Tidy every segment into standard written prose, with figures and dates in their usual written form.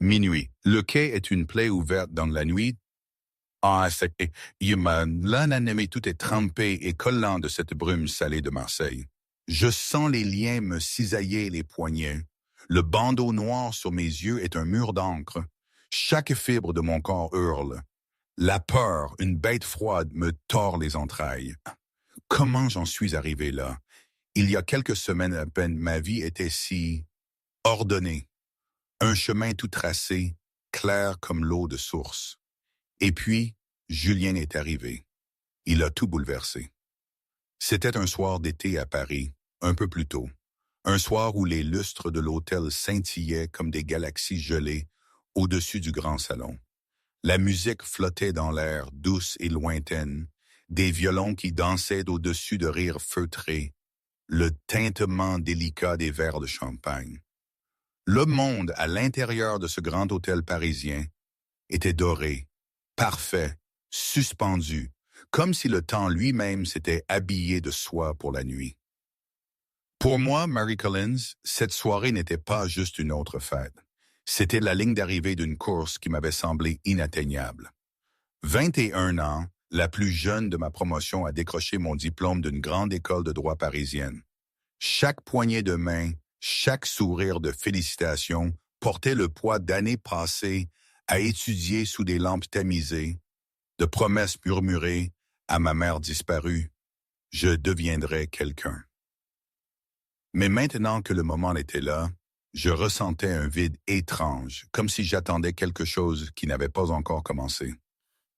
Minuit. Le quai est une plaie ouverte dans la nuit. Ah, c'est humain. L'anonymé tout est trempé et collant de cette brume salée de Marseille. Je sens les liens me cisailler les poignets. Le bandeau noir sur mes yeux est un mur d'encre. Chaque fibre de mon corps hurle. La peur, une bête froide, me tord les entrailles. Comment j'en suis arrivé là? Il y a quelques semaines à peine, ma vie était si ordonnée. Un chemin tout tracé, clair comme l'eau de source. Et puis, Julien est arrivé. Il a tout bouleversé. C'était un soir d'été à Paris, un peu plus tôt. Un soir où les lustres de l'hôtel scintillaient comme des galaxies gelées au-dessus du grand salon. La musique flottait dans l'air, douce et lointaine, des violons qui dansaient au-dessus de rires feutrés, le tintement délicat des verres de champagne. Le monde à l'intérieur de ce grand hôtel parisien était doré, parfait, suspendu, comme si le temps lui-même s'était habillé de soie pour la nuit. Pour moi, Mary Collins, cette soirée n'était pas juste une autre fête. C'était la ligne d'arrivée d'une course qui m'avait semblé inatteignable. 21 ans, la plus jeune de ma promotion a décroché mon diplôme d'une grande école de droit parisienne. Chaque poignée de main, chaque sourire de félicitations portait le poids d'années passées à étudier sous des lampes tamisées, de promesses murmurées à ma mère disparue. Je deviendrai quelqu'un. Mais maintenant que le moment était là, je ressentais un vide étrange, comme si j'attendais quelque chose qui n'avait pas encore commencé.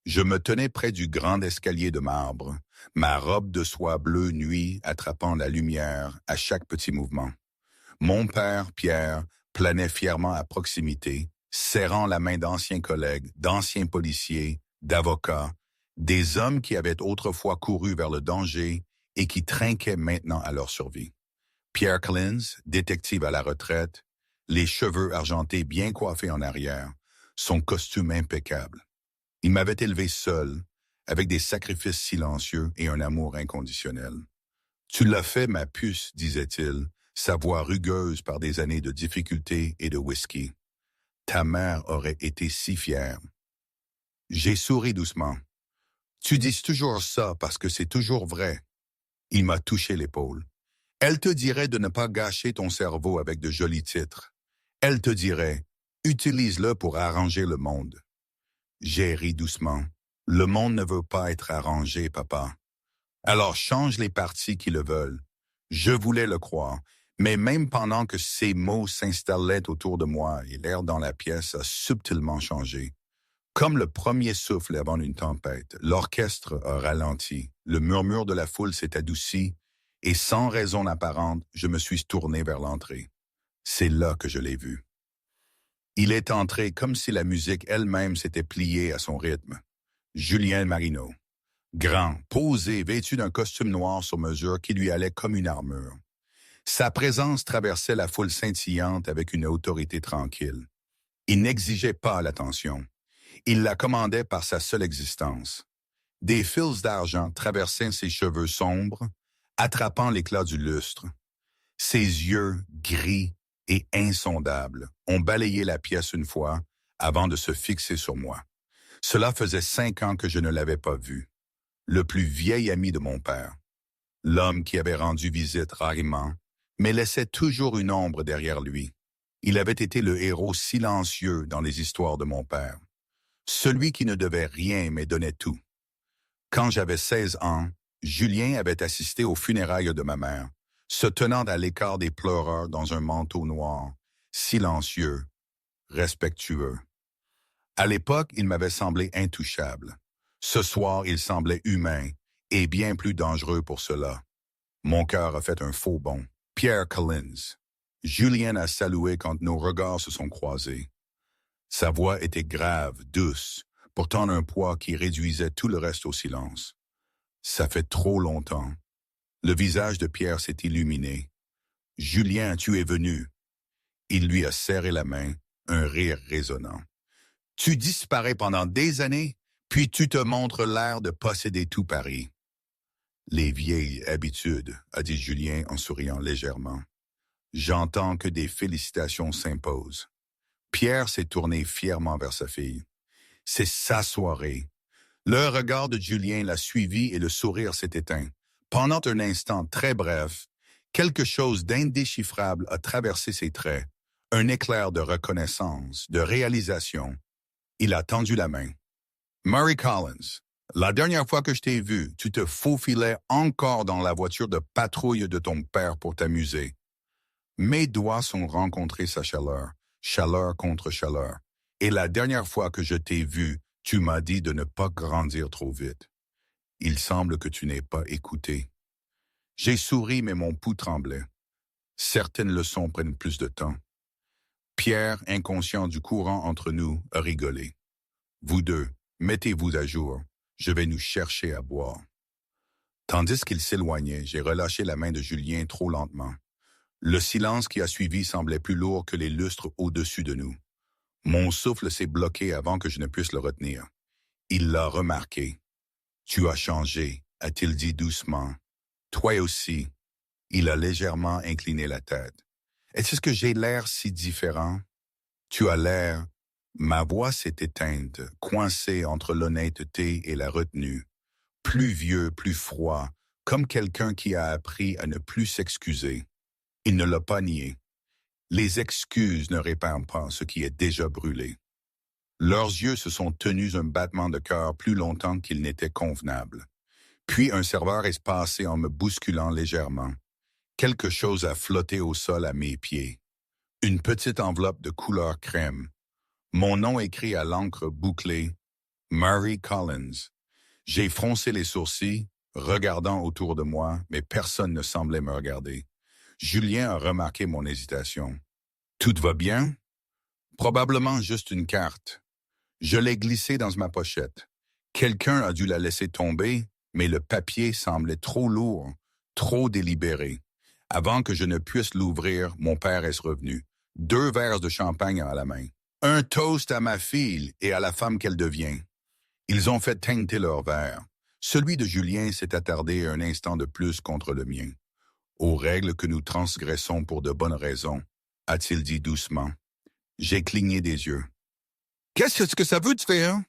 Je me tenais près du grand escalier de marbre, ma robe de soie bleue nuit attrapant la lumière à chaque petit mouvement. Mon père, Pierre, planait fièrement à proximité, serrant la main d'anciens collègues, d'anciens policiers, d'avocats, des hommes qui avaient autrefois couru vers le danger et qui trinquaient maintenant à leur survie. Pierre Collins, détective à la retraite, les cheveux argentés bien coiffés en arrière, son costume impeccable. Il m'avait élevé seul, avec des sacrifices silencieux et un amour inconditionnel. « Tu l'as fait, ma puce, disait-il, sa voix rugueuse par des années de difficultés et de whisky. Ta mère aurait été si fière. » J'ai souri doucement. « Tu dis toujours ça parce que c'est toujours vrai. » Il m'a touché l'épaule. « Elle te dirait de ne pas gâcher ton cerveau avec de jolis titres. Elle te dirait, utilise-le pour arranger le monde. » J'ai ri doucement. « Le monde ne veut pas être arrangé, papa. Alors change les parties qui le veulent. » Je voulais le croire, mais même pendant que ces mots s'installaient autour de moi et l'air dans la pièce a subtilement changé. Comme le premier souffle avant une tempête, l'orchestre a ralenti, le murmure de la foule s'est adouci, et sans raison apparente, je me suis tourné vers l'entrée. C'est là que je l'ai vu. Il est entré comme si la musique elle-même s'était pliée à son rythme. Julien Marino. Grand, posé, vêtu d'un costume noir sur mesure qui lui allait comme une armure. Sa présence traversait la foule scintillante avec une autorité tranquille. Il n'exigeait pas l'attention. Il la commandait par sa seule existence. Des fils d'argent traversaient ses cheveux sombres, attrapant l'éclat du lustre. Ses yeux, gris et insondables, ont balayé la pièce une fois avant de se fixer sur moi. Cela faisait 5 ans que je ne l'avais pas vu. Le plus vieil ami de mon père. L'homme qui avait rendu visite rarement, mais laissait toujours une ombre derrière lui. Il avait été le héros silencieux dans les histoires de mon père. Celui qui ne devait rien mais donnait tout. Quand j'avais 16 ans, Julien avait assisté aux funérailles de ma mère, se tenant à l'écart des pleureurs dans un manteau noir, silencieux, respectueux. À l'époque, il m'avait semblé intouchable. Ce soir, il semblait humain et bien plus dangereux pour cela. Mon cœur a fait un faux bond. Pierre Collins. Julien a salué quand nos regards se sont croisés. Sa voix était grave, douce, pourtant un poids qui réduisait tout le reste au silence. Ça fait trop longtemps. Le visage de Pierre s'est illuminé. « Julien, tu es venu. » Il lui a serré la main, un rire résonnant. « Tu disparais pendant des années, puis tu te montres l'air de posséder tout Paris. » « Les vieilles habitudes, » a dit Julien en souriant légèrement. « J'entends que des félicitations s'imposent. » Pierre s'est tourné fièrement vers sa fille. C'est sa soirée. Le regard de Julien l'a suivi et le sourire s'est éteint. Pendant un instant très bref, quelque chose d'indéchiffrable a traversé ses traits. Un éclair de reconnaissance, de réalisation. Il a tendu la main. Mary Collins, la dernière fois que je t'ai vu, tu te faufilais encore dans la voiture de patrouille de ton père pour t'amuser. Mes doigts ont rencontré sa chaleur, chaleur contre chaleur. Et la dernière fois que je t'ai vu, tu m'as dit de ne pas grandir trop vite. Il semble que tu n'aies pas écouté. J'ai souri, mais mon pouls tremblait. Certaines leçons prennent plus de temps. Pierre, inconscient du courant entre nous, a rigolé. Vous deux, mettez-vous à jour. Je vais nous chercher à boire. Tandis qu'il s'éloignait, j'ai relâché la main de Julien trop lentement. Le silence qui a suivi semblait plus lourd que les lustres au-dessus de nous. Mon souffle s'est bloqué avant que je ne puisse le retenir. Il l'a remarqué. Tu as changé, a-t-il dit doucement. Toi aussi. Il a légèrement incliné la tête. Est-ce que j'ai l'air si différent? Tu as l'air... Ma voix s'est éteinte, coincée entre l'honnêteté et la retenue. Plus vieux, plus froid, comme quelqu'un qui a appris à ne plus s'excuser. Il ne l'a pas nié. Les excuses ne réparent pas ce qui est déjà brûlé. Leurs yeux se sont tenus un battement de cœur plus longtemps qu'il n'était convenable. Puis un serveur est passé en me bousculant légèrement. Quelque chose a flotté au sol à mes pieds. Une petite enveloppe de couleur crème. Mon nom écrit à l'encre bouclée, Mary Collins. J'ai froncé les sourcils, regardant autour de moi, mais personne ne semblait me regarder. Julien a remarqué mon hésitation. Tout va bien? Probablement juste une carte. Je l'ai glissée dans ma pochette. Quelqu'un a dû la laisser tomber, mais le papier semblait trop lourd, trop délibéré. Avant que je ne puisse l'ouvrir, mon père est revenu. 2 verres de champagne à la main. Un toast à ma fille et à la femme qu'elle devient. Ils ont fait teinter leur verre. Celui de Julien s'est attardé un instant de plus contre le mien. Aux règles que nous transgressons pour de bonnes raisons, a-t-il dit doucement. J'ai cligné des yeux. Qu'est-ce que ça veut te faire?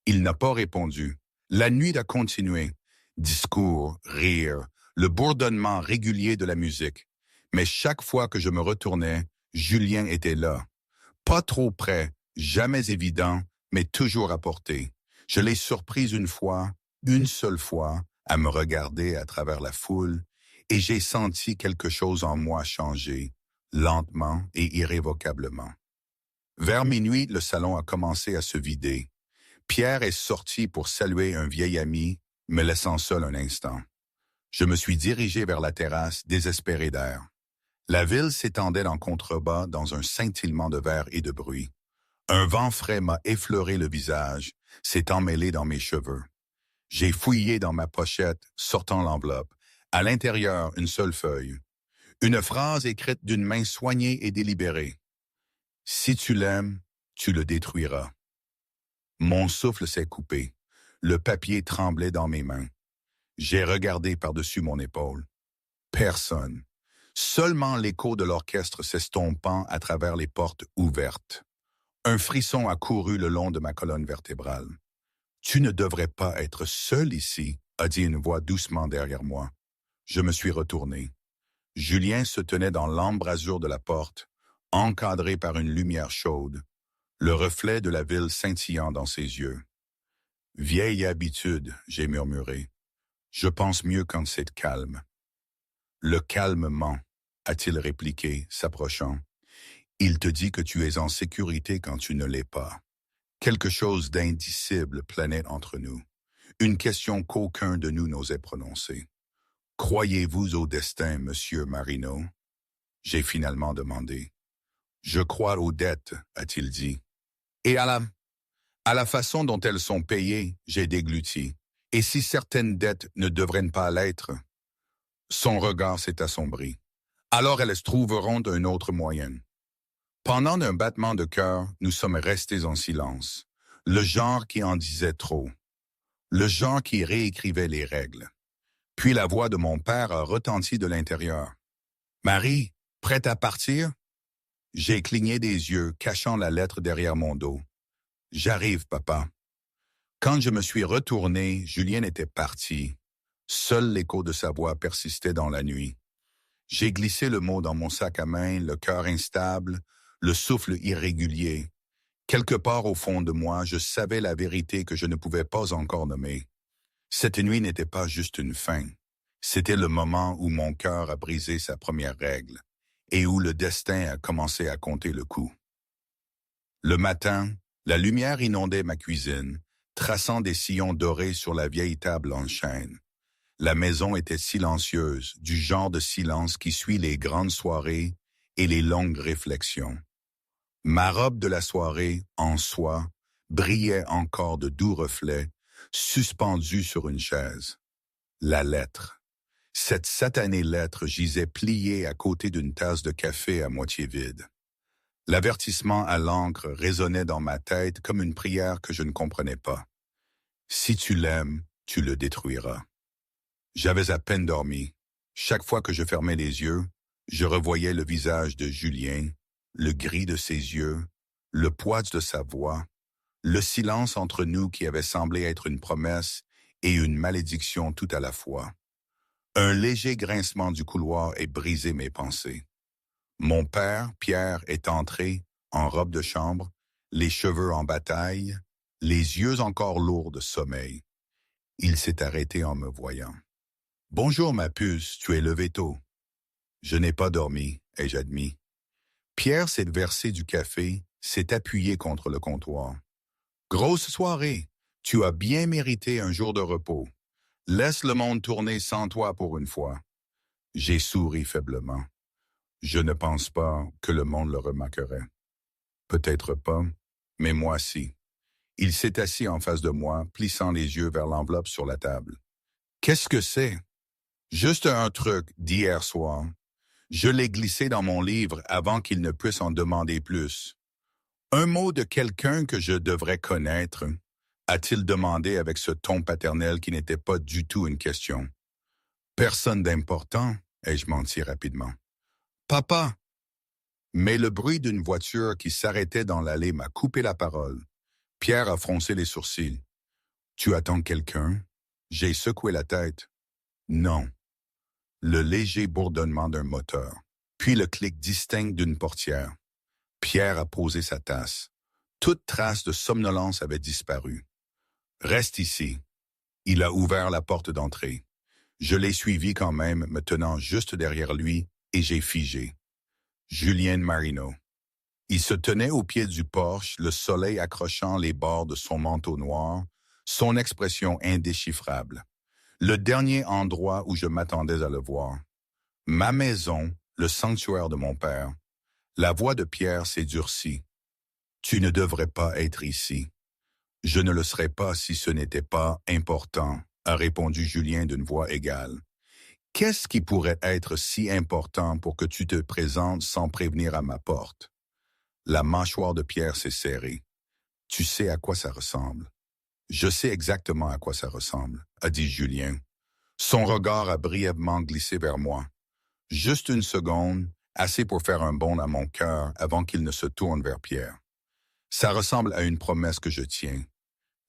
Il n'a pas répondu. La nuit a continué. Discours, rire, le bourdonnement régulier de la musique. Mais chaque fois que je me retournais, Julien était là. Pas trop près, jamais évident, mais toujours à portée. Je l'ai surprise une seule fois, à me regarder à travers la foule, et j'ai senti quelque chose en moi changer, lentement et irrévocablement. Vers minuit, le salon a commencé à se vider. Pierre est sorti pour saluer un vieil ami, me laissant seul un instant. Je me suis dirigé vers la terrasse, désespéré d'air. La ville s'étendait en contrebas dans un scintillement de verre et de bruit. Un vent frais m'a effleuré le visage, s'est emmêlé dans mes cheveux. J'ai fouillé dans ma pochette, sortant l'enveloppe. À l'intérieur, une seule feuille. Une phrase écrite d'une main soignée et délibérée. « Si tu l'aimes, tu le détruiras. » Mon souffle s'est coupé. Le papier tremblait dans mes mains. J'ai regardé par-dessus mon épaule. Personne. Seulement l'écho de l'orchestre s'estompant à travers les portes ouvertes. Un frisson a couru le long de ma colonne vertébrale. « Tu ne devrais pas être seul ici », a dit une voix doucement derrière moi. Je me suis retourné. Julien se tenait dans l'embrasure de la porte, encadré par une lumière chaude, le reflet de la ville scintillant dans ses yeux. « Vieille habitude », j'ai murmuré. « Je pense mieux quand c'est calme. » « Le calme ment », a-t-il répliqué, s'approchant. « Il te dit que tu es en sécurité quand tu ne l'es pas. » Quelque chose d'indicible planait entre nous. Une question qu'aucun de nous n'osait prononcer. « Croyez-vous au destin, monsieur Marino ?» J'ai finalement demandé. « Je crois aux dettes, a-t-il dit. »« Et à la façon dont elles sont payées, j'ai dégluti. Et si certaines dettes ne devraient pas l'être ?» Son regard s'est assombri. « Alors elles trouveront un autre moyen. » Pendant un battement de cœur, nous sommes restés en silence. Le genre qui en disait trop. Le genre qui réécrivait les règles. Puis la voix de mon père a retenti de l'intérieur. « Marie, prête à partir? » J'ai cligné des yeux, cachant la lettre derrière mon dos. J'arrive, papa. Quand je me suis retourné, Julien était parti. Seul l'écho de sa voix persistait dans la nuit. J'ai glissé le mot dans mon sac à main, le cœur instable, le souffle irrégulier. Quelque part au fond de moi, je savais la vérité que je ne pouvais pas encore nommer. Cette nuit n'était pas juste une fin. C'était le moment où mon cœur a brisé sa première règle et où le destin a commencé à compter le coup. Le matin, la lumière inondait ma cuisine, traçant des sillons dorés sur la vieille table en chêne. La maison était silencieuse, du genre de silence qui suit les grandes soirées et les longues réflexions. Ma robe de la soirée, en soie, brillait encore de doux reflets, suspendue sur une chaise. La lettre. Cette satanée lettre gisait pliée à côté d'une tasse de café à moitié vide. L'avertissement à l'encre résonnait dans ma tête comme une prière que je ne comprenais pas. Si tu l'aimes, tu le détruiras. J'avais à peine dormi. Chaque fois que je fermais les yeux, je revoyais le visage de Julien, le gris de ses yeux, le poids de sa voix, le silence entre nous qui avait semblé être une promesse et une malédiction tout à la fois. Un léger grincement du couloir ait brisé mes pensées. Mon père, Pierre, est entré, en robe de chambre, les cheveux en bataille, les yeux encore lourds de sommeil. Il s'est arrêté en me voyant. « Bonjour, ma puce, tu es levé tôt. » Je n'ai pas dormi, ai-je admis. Pierre s'est versé du café, s'est appuyé contre le comptoir. « Grosse soirée, tu as bien mérité un jour de repos. Laisse le monde tourner sans toi pour une fois. » J'ai souri faiblement. Je ne pense pas que le monde le remarquerait. Peut-être pas, mais moi si. Il s'est assis en face de moi, plissant les yeux vers l'enveloppe sur la table. « Qu'est-ce que c'est? » « Juste un truc d'hier soir. Je l'ai glissé dans mon livre avant qu'il ne puisse en demander plus. Un mot de quelqu'un que je devrais connaître, a-t-il demandé avec ce ton paternel qui n'était pas du tout une question. Personne d'important, ai-je menti rapidement. Papa! Mais le bruit d'une voiture qui s'arrêtait dans l'allée m'a coupé la parole. Pierre a froncé les sourcils. Tu attends quelqu'un? J'ai secoué la tête. Non. Le léger bourdonnement d'un moteur, puis le clic distinct d'une portière. Pierre a posé sa tasse. Toute trace de somnolence avait disparu. Reste ici. Il a ouvert la porte d'entrée. Je l'ai suivi quand même, me tenant juste derrière lui, et j'ai figé. Julien Marino. Il se tenait au pied du porche, le soleil accrochant les bords de son manteau noir, son expression indéchiffrable. Le dernier endroit où je m'attendais à le voir. Ma maison, le sanctuaire de mon père. La voix de Pierre s'est durcie. Tu ne devrais pas être ici. Je ne le serais pas si ce n'était pas important, a répondu Julien d'une voix égale. Qu'est-ce qui pourrait être si important pour que tu te présentes sans prévenir à ma porte? La mâchoire de Pierre s'est serrée. Tu sais à quoi ça ressemble. Je sais exactement à quoi ça ressemble, a dit Julien. Son regard a brièvement glissé vers moi. Juste une seconde, assez pour faire un bond à mon cœur avant qu'il ne se tourne vers Pierre. Ça ressemble à une promesse que je tiens.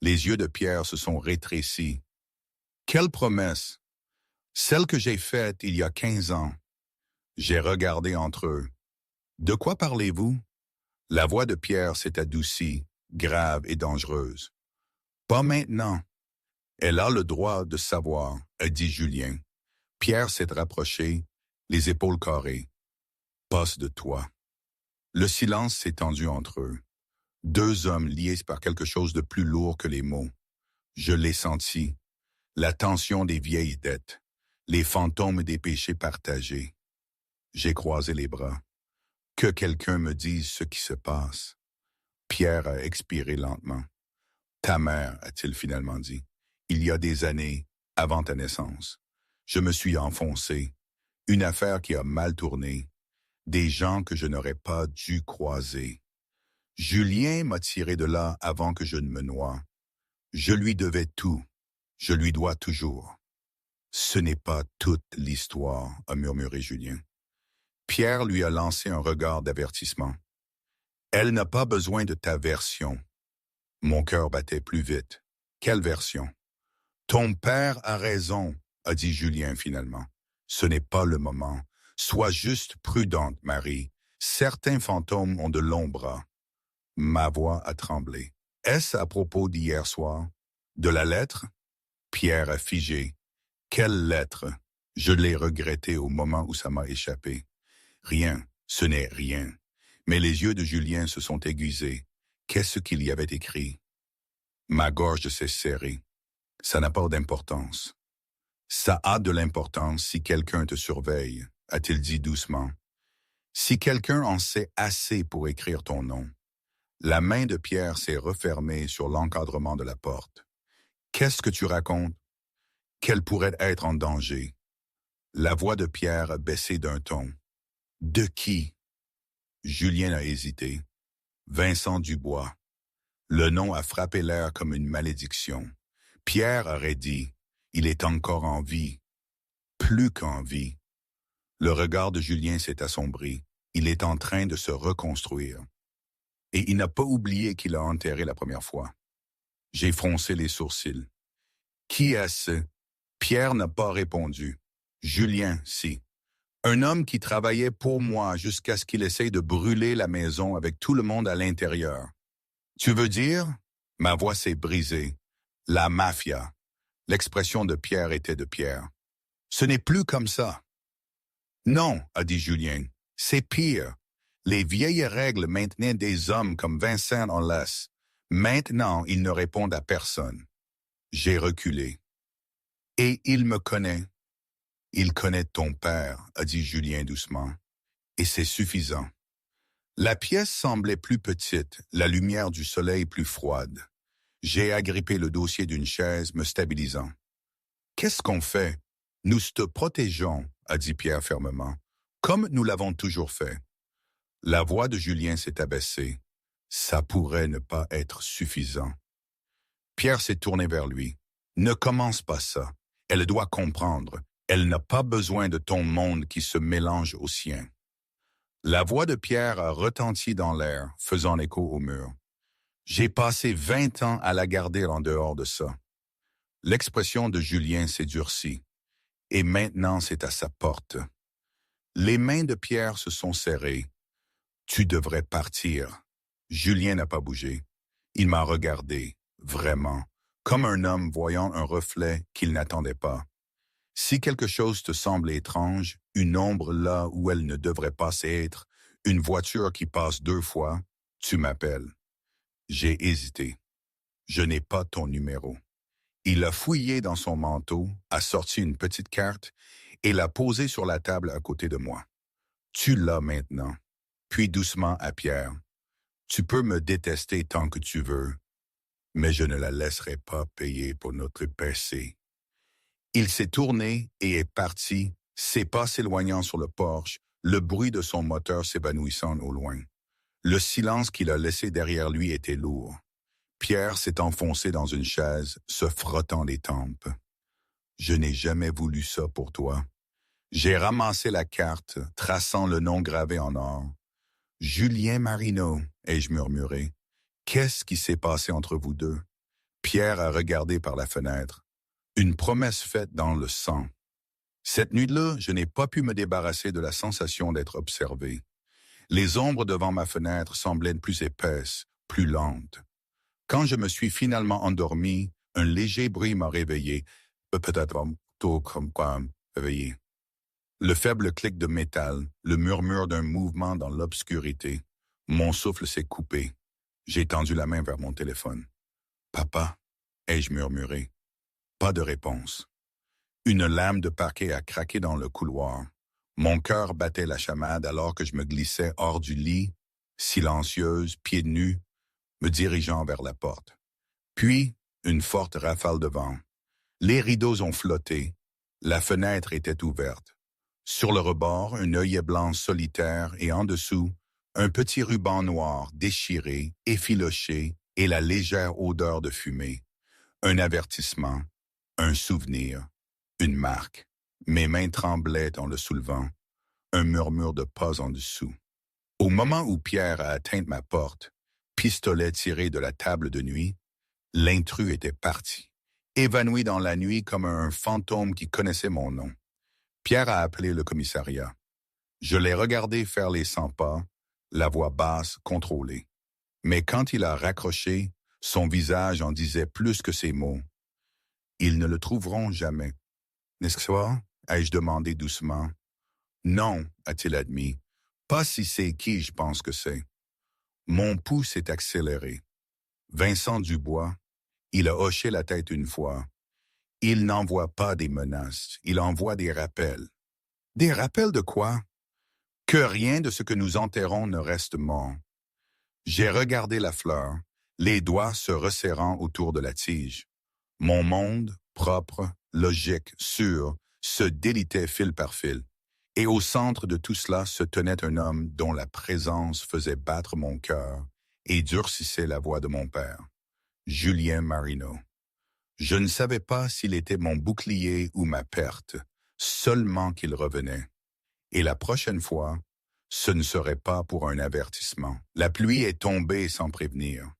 Les yeux de Pierre se sont rétrécis. Quelle promesse? Celle que j'ai faite il y a 15 ans. J'ai regardé entre eux. De quoi parlez-vous? La voix de Pierre s'est adoucie, grave et dangereuse. Pas maintenant. Elle a le droit de savoir, a dit Julien. Pierre s'est rapproché, les épaules carrées. Passe de toi. Le silence s'est tendu entre eux. Deux hommes liés par quelque chose de plus lourd que les mots. Je l'ai senti. La tension des vieilles dettes. Les fantômes des péchés partagés. J'ai croisé les bras. Que quelqu'un me dise ce qui se passe. Pierre a expiré lentement. Ta mère, a-t-il finalement dit, il y a des années, avant ta naissance. Je me suis enfoncé. Une affaire qui a mal tourné. Des gens que je n'aurais pas dû croiser. Julien m'a tiré de là avant que je ne me noie. Je lui devais tout. Je lui dois toujours. Ce n'est pas toute l'histoire, a murmuré Julien. Pierre lui a lancé un regard d'avertissement. Elle n'a pas besoin de ta version. Mon cœur battait plus vite. Quelle version? Ton père a raison, a dit Julien finalement. Ce n'est pas le moment. Sois juste prudente, Marie. Certains fantômes ont de longs bras. Ma voix a tremblé. Est-ce à propos d'hier soir? De la lettre? Pierre a figé. Quelle lettre? Je l'ai regretté au moment où ça m'a échappé. Rien, ce n'est rien. Mais les yeux de Julien se sont aiguisés. Qu'est-ce qu'il y avait écrit? Ma gorge s'est serrée. Ça n'a pas d'importance. Ça a de l'importance si quelqu'un te surveille, a-t-il dit doucement. Si quelqu'un en sait assez pour écrire ton nom. La main de Pierre s'est refermée sur l'encadrement de la porte. Qu'est-ce que tu racontes? Qu'elle pourrait être en danger. La voix de Pierre a baissé d'un ton. De qui? Julien a hésité. Vincent Dubois. Le nom a frappé l'air comme une malédiction. Pierre aurait dit, il est encore en vie. Plus qu'en vie. Le regard de Julien s'est assombri. Il est en train de se reconstruire. Et il n'a pas oublié qu'il a enterré la première fois. J'ai froncé les sourcils. Qui est-ce? Pierre n'a pas répondu. Julien, si. Un homme qui travaillait pour moi jusqu'à ce qu'il essaye de brûler la maison avec tout le monde à l'intérieur. Tu veux dire? Ma voix s'est brisée. La mafia. L'expression de Pierre était de Pierre. Ce n'est plus comme ça. Non, a dit Julien. C'est pire. Les vieilles règles maintenaient des hommes comme Vincent en laisse. Maintenant, ils ne répondent à personne. J'ai reculé. Et il me connaît. Il connaît ton père, a dit Julien doucement. Et c'est suffisant. La pièce semblait plus petite, la lumière du soleil plus froide. J'ai agrippé le dossier d'une chaise, me stabilisant. Qu'est-ce qu'on fait? Nous te protégeons, a dit Pierre fermement, comme nous l'avons toujours fait. La voix de Julien s'est abaissée. Ça pourrait ne pas être suffisant. Pierre s'est tourné vers lui. Ne commence pas ça. Elle doit comprendre. Elle n'a pas besoin de ton monde qui se mélange au sien. La voix de Pierre a retenti dans l'air, faisant écho au mur. J'ai passé 20 ans à la garder en dehors de ça. L'expression de Julien s'est durcie. Et maintenant c'est à sa porte. Les mains de Pierre se sont serrées. Tu devrais partir. Julien n'a pas bougé. Il m'a regardé, vraiment, comme un homme voyant un reflet qu'il n'attendait pas. Si quelque chose te semble étrange, une ombre là où elle ne devrait pas être, une voiture qui passe 2 fois, tu m'appelles. J'ai hésité. Je n'ai pas ton numéro. Il a fouillé dans son manteau, a sorti une petite carte et l'a posée sur la table à côté de moi. Tu l'as maintenant. Puis doucement à Pierre. Tu peux me détester tant que tu veux, mais je ne la laisserai pas payer pour notre passé. Il s'est tourné et est parti, ses pas s'éloignant sur le porche, le bruit de son moteur s'évanouissant au loin. Le silence qu'il a laissé derrière lui était lourd. Pierre s'est enfoncé dans une chaise, se frottant les tempes. Je n'ai jamais voulu ça pour toi. J'ai ramassé la carte, traçant le nom gravé en or. Julien Marino, ai-je murmuré. Qu'est-ce qui s'est passé entre vous deux? Pierre a regardé par la fenêtre. Une promesse faite dans le sang. Cette nuit-là, je n'ai pas pu me débarrasser de la sensation d'être observé. Les ombres devant ma fenêtre semblaient plus épaisses, plus lentes. Quand je me suis finalement endormi, un léger bruit m'a réveillé, peut-être tôt comme quoi réveillé. Le faible clic de métal, le murmure d'un mouvement dans l'obscurité. Mon souffle s'est coupé. J'ai tendu la main vers mon téléphone. « Papa » ai-je murmuré. Pas de réponse. Une lame de parquet a craqué dans le couloir. Mon cœur battait la chamade alors que je me glissais hors du lit, silencieuse, pieds nus, me dirigeant vers la porte. Puis, une forte rafale de vent. Les rideaux ont flotté. La fenêtre était ouverte. Sur le rebord, un œillet blanc solitaire et en dessous, un petit ruban noir déchiré, effiloché et la légère odeur de fumée. Un avertissement, un souvenir, une marque. Mes mains tremblaient en le soulevant. Un murmure de pas en dessous. Au moment où Pierre a atteint ma porte, pistolet tiré de la table de nuit, l'intrus était parti, évanoui dans la nuit comme un fantôme qui connaissait mon nom. Pierre a appelé le commissariat. Je l'ai regardé faire les 100 pas, la voix basse, contrôlée. Mais quand il a raccroché, son visage en disait plus que ses mots. Ils ne le trouveront jamais. N'est-ce pas? Ai-je demandé doucement. Non, a-t-il admis. Pas si c'est qui je pense que c'est. Mon pouls s'est accéléré. Vincent Dubois, il a hoché la tête une fois. Il n'envoie pas des menaces, il envoie des rappels. Des rappels de quoi? Que rien de ce que nous enterrons ne reste mort. J'ai regardé la fleur, les doigts se resserrant autour de la tige. Mon monde, propre, logique, sûr, se délitait fil par fil. Et au centre de tout cela se tenait un homme dont la présence faisait battre mon cœur et durcissait la voix de mon père, Julien Marino. Je ne savais pas s'il était mon bouclier ou ma perte, seulement qu'il revenait. Et la prochaine fois, ce ne serait pas pour un avertissement. La pluie est tombée sans prévenir.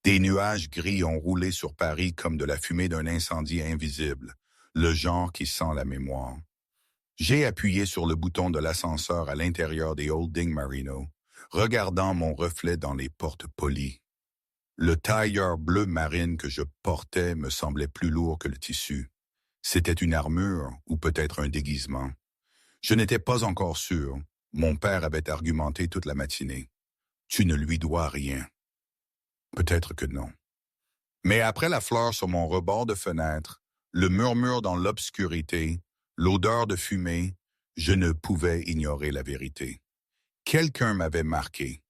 Des nuages gris ont roulé sur Paris comme de la fumée d'un incendie invisible, le genre qui sent la mémoire. J'ai appuyé sur le bouton de l'ascenseur à l'intérieur des Holding Marino, regardant mon reflet dans les portes polies. Le tailleur bleu marine que je portais me semblait plus lourd que le tissu. C'était une armure ou peut-être un déguisement. Je n'étais pas encore sûr. Mon père avait argumenté toute la matinée. Tu ne lui dois rien. Peut-être que non. Mais après la fleur sur mon rebord de fenêtre, le murmure dans l'obscurité, l'odeur de fumée, je ne pouvais ignorer la vérité. Quelqu'un m'avait marqué,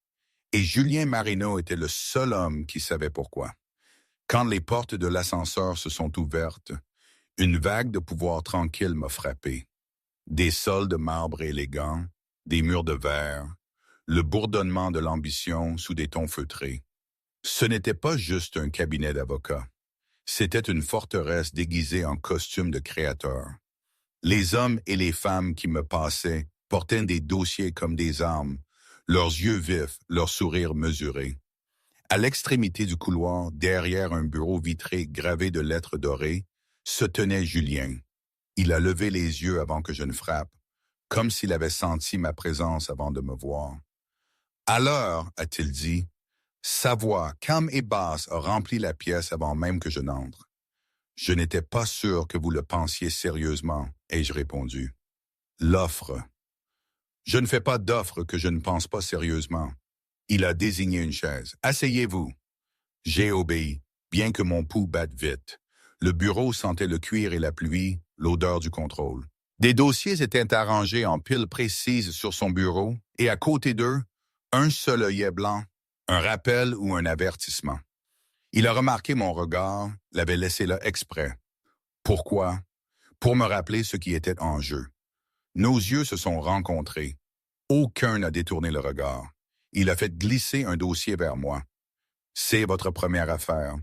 et Julien Marino était le seul homme qui savait pourquoi. Quand les portes de l'ascenseur se sont ouvertes, une vague de pouvoir tranquille m'a frappé. Des sols de marbre élégants, des murs de verre, le bourdonnement de l'ambition sous des tons feutrés. Ce n'était pas juste un cabinet d'avocats. C'était une forteresse déguisée en costume de créateur. Les hommes et les femmes qui me passaient portaient des dossiers comme des armes, leurs yeux vifs, leurs sourires mesurés. À l'extrémité du couloir, derrière un bureau vitré gravé de lettres dorées, se tenait Julien. Il a levé les yeux avant que je ne frappe, comme s'il avait senti ma présence avant de me voir. « Alors, a-t-il dit, sa voix, calme et basse, a rempli la pièce avant même que je n'entre. Je n'étais pas sûr que vous le pensiez sérieusement, ai-je répondu. L'offre. Je ne fais pas d'offre que je ne pense pas sérieusement. Il a désigné une chaise. Asseyez-vous. J'ai obéi, bien que mon pouls batte vite. Le bureau sentait le cuir et la pluie, l'odeur du contrôle. Des dossiers étaient arrangés en piles précises sur son bureau, et à côté d'eux, un seul œillet blanc, un rappel ou un avertissement. Il a remarqué mon regard, l'avait laissé là exprès. Pourquoi? Pour me rappeler ce qui était en jeu. Nos yeux se sont rencontrés. Aucun n'a détourné le regard. Il a fait glisser un dossier vers moi. C'est votre première affaire.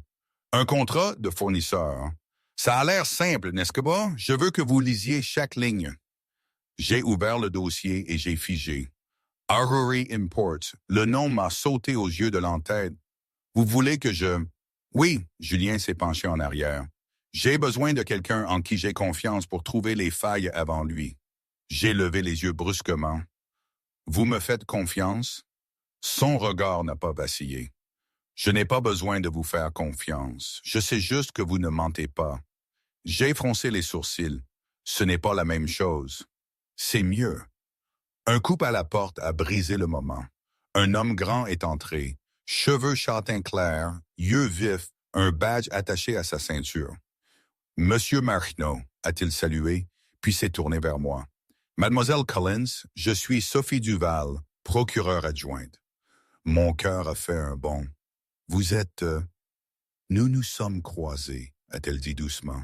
Un contrat de fournisseur. Ça a l'air simple, n'est-ce pas? Je veux que vous lisiez chaque ligne. J'ai ouvert le dossier et j'ai figé. Arrory Imports. Le nom m'a sauté aux yeux de l'entête. Vous voulez que je... Oui, Julien s'est penché en arrière. J'ai besoin de quelqu'un en qui j'ai confiance pour trouver les failles avant lui. J'ai levé les yeux brusquement. Vous me faites confiance? Son regard n'a pas vacillé. Je n'ai pas besoin de vous faire confiance. Je sais juste que vous ne mentez pas. J'ai froncé les sourcils. Ce n'est pas la même chose. C'est mieux. Un coup à la porte a brisé le moment. Un homme grand est entré, cheveux châtain clair, yeux vifs, un badge attaché à sa ceinture. « Monsieur Marino », a-t-il salué, puis s'est tourné vers moi. « Mademoiselle Collins, je suis Sophie Duval, procureure adjointe. » Mon cœur a fait un bond. « Vous êtes... Nous nous sommes croisés, a-t-elle dit doucement.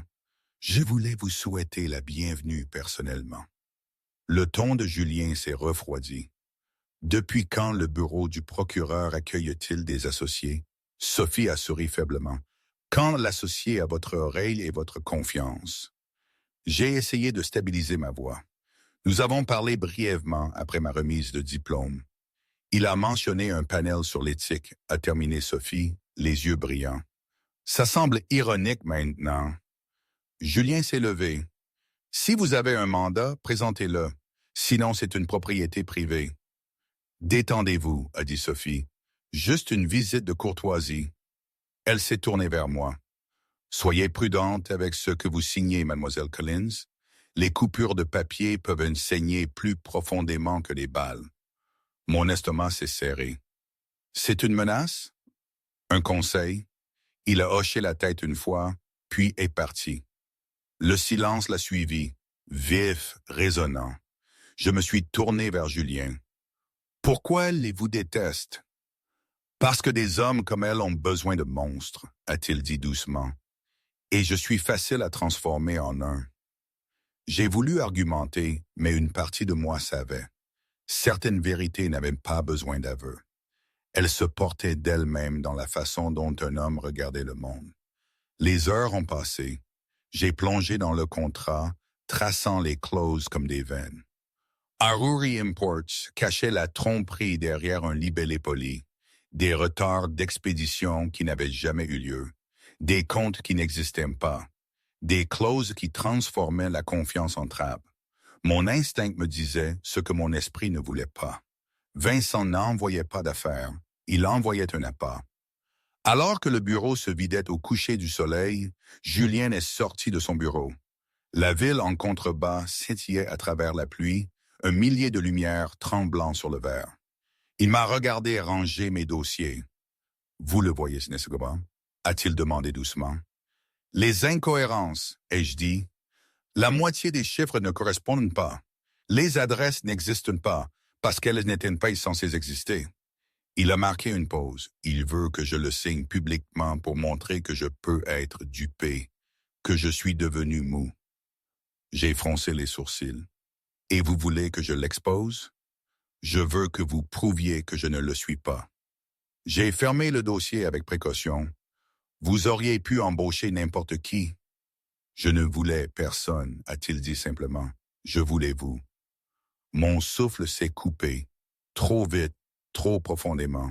Je voulais vous souhaiter la bienvenue personnellement. Le ton de Julien s'est refroidi. Depuis quand le bureau du procureur accueille-t-il des associés? Sophie a souri faiblement. Quand l'associé a votre oreille et votre confiance. J'ai essayé de stabiliser ma voix. Nous avons parlé brièvement après ma remise de diplôme. Il a mentionné un panel sur l'éthique, a terminé Sophie, les yeux brillants. Ça semble ironique maintenant. Julien s'est levé. Si vous avez un mandat, présentez-le. Sinon, c'est une propriété privée. Détendez-vous, a dit Sophie. Juste une visite de courtoisie. Elle s'est tournée vers moi. Soyez prudente avec ce que vous signez, mademoiselle Collins. Les coupures de papier peuvent saigner plus profondément que les balles. Mon estomac s'est serré. C'est une menace? Un conseil? Il a hoché la tête une fois, puis est parti. Le silence l'a suivi, vif, résonnant. Je me suis tourné vers Julien. Pourquoi elle vous déteste? Parce que des hommes comme elle ont besoin de monstres, a-t-il dit doucement. Et je suis facile à transformer en un. J'ai voulu argumenter, mais une partie de moi savait. Certaines vérités n'avaient pas besoin d'aveu. Elles se portaient d'elles-mêmes dans la façon dont un homme regardait le monde. Les heures ont passé. J'ai plongé dans le contrat, traçant les clauses comme des veines. Aruri Imports cachait la tromperie derrière un libellé poli, des retards d'expédition qui n'avaient jamais eu lieu, des comptes qui n'existaient pas, des clauses qui transformaient la confiance en trappe. Mon instinct me disait ce que mon esprit ne voulait pas. Vincent n'envoyait pas d'affaires, il envoyait un appât. Alors que le bureau se vidait au coucher du soleil, Julien est sorti de son bureau. La ville en contrebas scintillait à travers la pluie, un millier de lumières tremblant sur le verre. Il m'a regardé ranger mes dossiers. « Vous le voyez, n'est-ce pas ?» a-t-il demandé doucement. « Les incohérences, ai-je dit. La moitié des chiffres ne correspondent pas. Les adresses n'existent pas, parce qu'elles n'étaient pas censées exister. » Il a marqué une pause. Il veut que je le signe publiquement pour montrer que je peux être dupé, que je suis devenu mou. J'ai froncé les sourcils. Et vous voulez que je l'expose? Je veux que vous prouviez que je ne le suis pas. J'ai fermé le dossier avec précaution. Vous auriez pu embaucher n'importe qui. Je ne voulais personne, a-t-il dit simplement. Je voulais vous. Mon souffle s'est coupé, trop vite, trop profondément.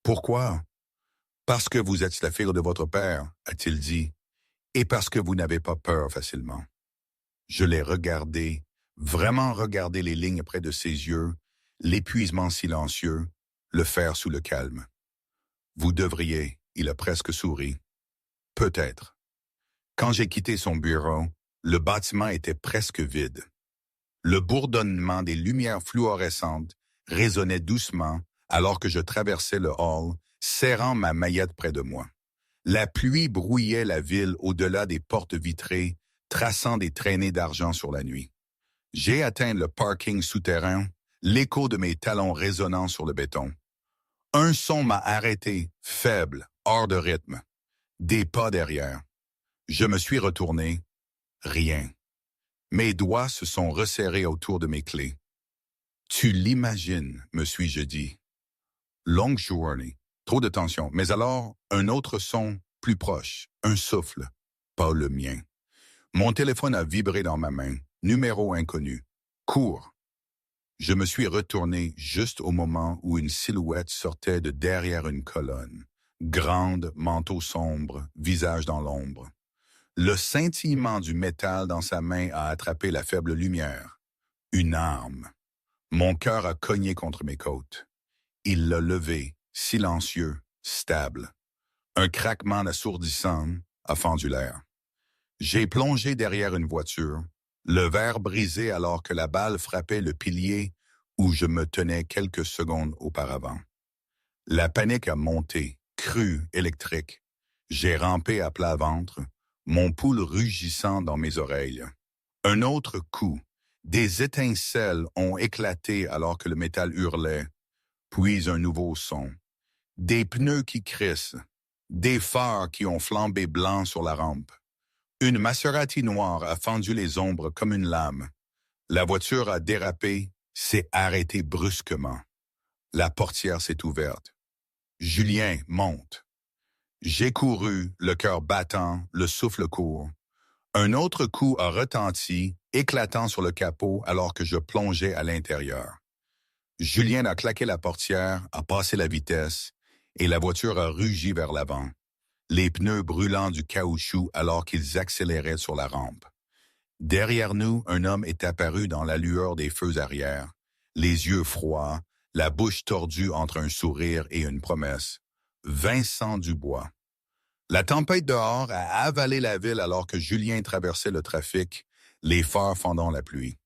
Pourquoi? Parce que vous êtes la fille de votre père, a-t-il dit, et parce que vous n'avez pas peur facilement. Je l'ai regardé, vraiment regardé les lignes près de ses yeux, l'épuisement silencieux, le faire sous le calme. Vous devriez, il a presque souri. Peut-être. Quand j'ai quitté son bureau, le bâtiment était presque vide. Le bourdonnement des lumières fluorescentes résonnait doucement alors que je traversais le hall, serrant ma maillette près de moi. La pluie brouillait la ville au-delà des portes vitrées, traçant des traînées d'argent sur la nuit. J'ai atteint le parking souterrain, l'écho de mes talons résonnant sur le béton. Un son m'a arrêté, faible, hors de rythme. Des pas derrière. Je me suis retourné. Rien. Mes doigts se sont resserrés autour de mes clés. Tu l'imagines, me suis-je dit. Longue journée, trop de tension, mais alors un autre son plus proche, un souffle, pas le mien. Mon téléphone a vibré dans ma main, numéro inconnu. Cours. Je me suis retourné juste au moment où une silhouette sortait de derrière une colonne. Grande, manteau sombre, visage dans l'ombre. Le scintillement du métal dans sa main a attrapé la faible lumière. Une arme. Mon cœur a cogné contre mes côtes. Il l'a levé, silencieux, stable. Un craquement assourdissant a fendu l'air. J'ai plongé derrière une voiture, le verre brisé alors que la balle frappait le pilier où je me tenais quelques secondes auparavant. La panique a monté, crue, électrique. J'ai rampé à plat ventre, mon pouls rugissant dans mes oreilles. Un autre coup. Des étincelles ont éclaté alors que le métal hurlait, puis un nouveau son. Des pneus qui crissent, des phares qui ont flambé blancs sur la rampe. Une Maserati noire a fendu les ombres comme une lame. La voiture a dérapé, s'est arrêtée brusquement. La portière s'est ouverte. Julien monte. J'ai couru, le cœur battant, le souffle court. Un autre coup a retenti, éclatant sur le capot alors que je plongeais à l'intérieur. Julien a claqué la portière, a passé la vitesse, et la voiture a rugi vers l'avant, les pneus brûlant du caoutchouc alors qu'ils accéléraient sur la rampe. Derrière nous, un homme est apparu dans la lueur des feux arrière, les yeux froids, la bouche tordue entre un sourire et une promesse. Vincent Dubois. La tempête dehors a avalé la ville alors que Julien traversait le trafic, les phares fendant la pluie.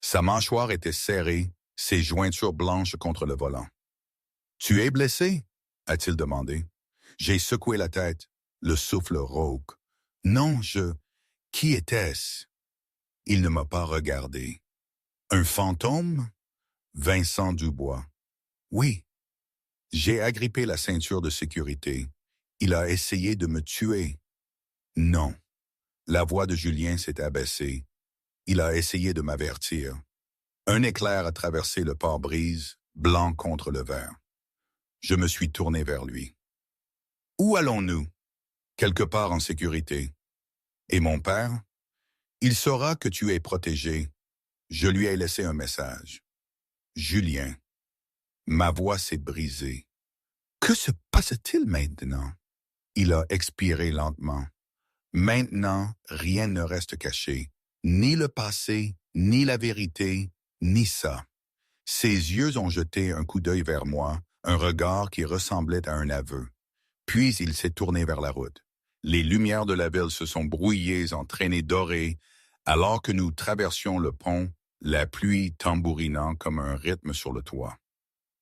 Sa mâchoire était serrée, ses jointures blanches contre le volant. « Tu es blessé ?» a-t-il demandé. J'ai secoué la tête, le souffle rauque. « Non, je... Qui était-ce » Il ne m'a pas regardé. « Un fantôme ?» Vincent Dubois. « Oui. » J'ai agrippé la ceinture de sécurité. Il a essayé de me tuer. « Non. » La voix de Julien s'est abaissée. Il a essayé de m'avertir. Un éclair a traversé le pare-brise, blanc contre le vert. Je me suis tourné vers lui. « Où allons-nous ?»« Quelque part en sécurité. »« Et mon père ?»« Il saura que tu es protégé. » Je lui ai laissé un message. « Julien. » Ma voix s'est brisée. « Que se passe-t-il maintenant ?» Il a expiré lentement. « Maintenant, rien ne reste caché. Ni le passé, ni la vérité, ni ça. » Ses yeux ont jeté un coup d'œil vers moi, un regard qui ressemblait à un aveu. Puis il s'est tourné vers la route. Les lumières de la ville se sont brouillées en traînées dorées, alors que nous traversions le pont, la pluie tambourinant comme un rythme sur le toit.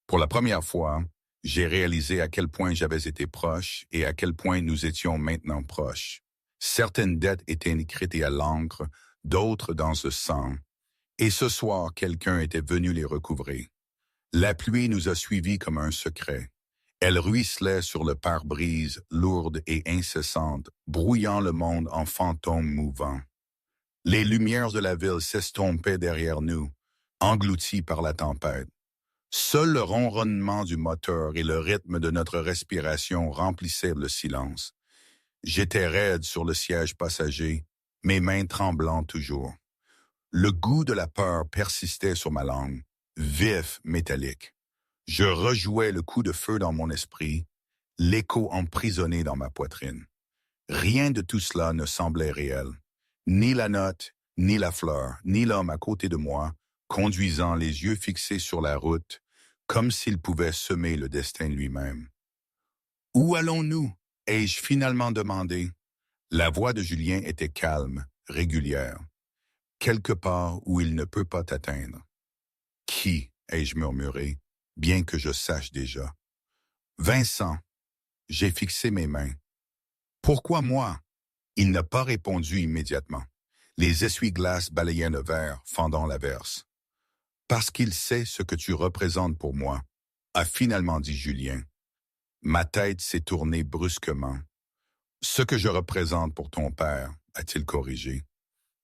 Pour la première fois, j'ai réalisé à quel point j'avais été proche et à quel point nous étions maintenant proches. Certaines dettes étaient écrites à l'encre, d'autres dans ce sang. Et ce soir, quelqu'un était venu les recouvrer. La pluie nous a suivis comme un secret. Elle ruisselait sur le pare-brise, lourde et incessante, brouillant le monde en fantômes mouvants. Les lumières de la ville s'estompaient derrière nous, englouties par la tempête. Seul le ronronnement du moteur et le rythme de notre respiration remplissaient le silence. J'étais raide sur le siège passager, mes mains tremblant toujours. Le goût de la peur persistait sur ma langue, vif, métallique. Je rejouais le coup de feu dans mon esprit, l'écho emprisonné dans ma poitrine. Rien de tout cela ne semblait réel. Ni la note, ni la fleur, ni l'homme à côté de moi, conduisant les yeux fixés sur la route, comme s'il pouvait semer le destin lui-même. « Où allons-nous » ai-je finalement demandé. La voix de Julien était calme, régulière. « Quelque part où il ne peut pas t'atteindre. »« Qui » ai-je murmuré, bien que je sache déjà. « Vincent. » J'ai fixé mes mains. « Pourquoi moi ?» Il n'a pas répondu immédiatement. Les essuie-glaces balayaient le verre, fendant l'averse. « Parce qu'il sait ce que tu représentes pour moi, » a finalement dit Julien. Ma tête s'est tournée brusquement. « Ce que je représente pour ton père, » a-t-il corrigé.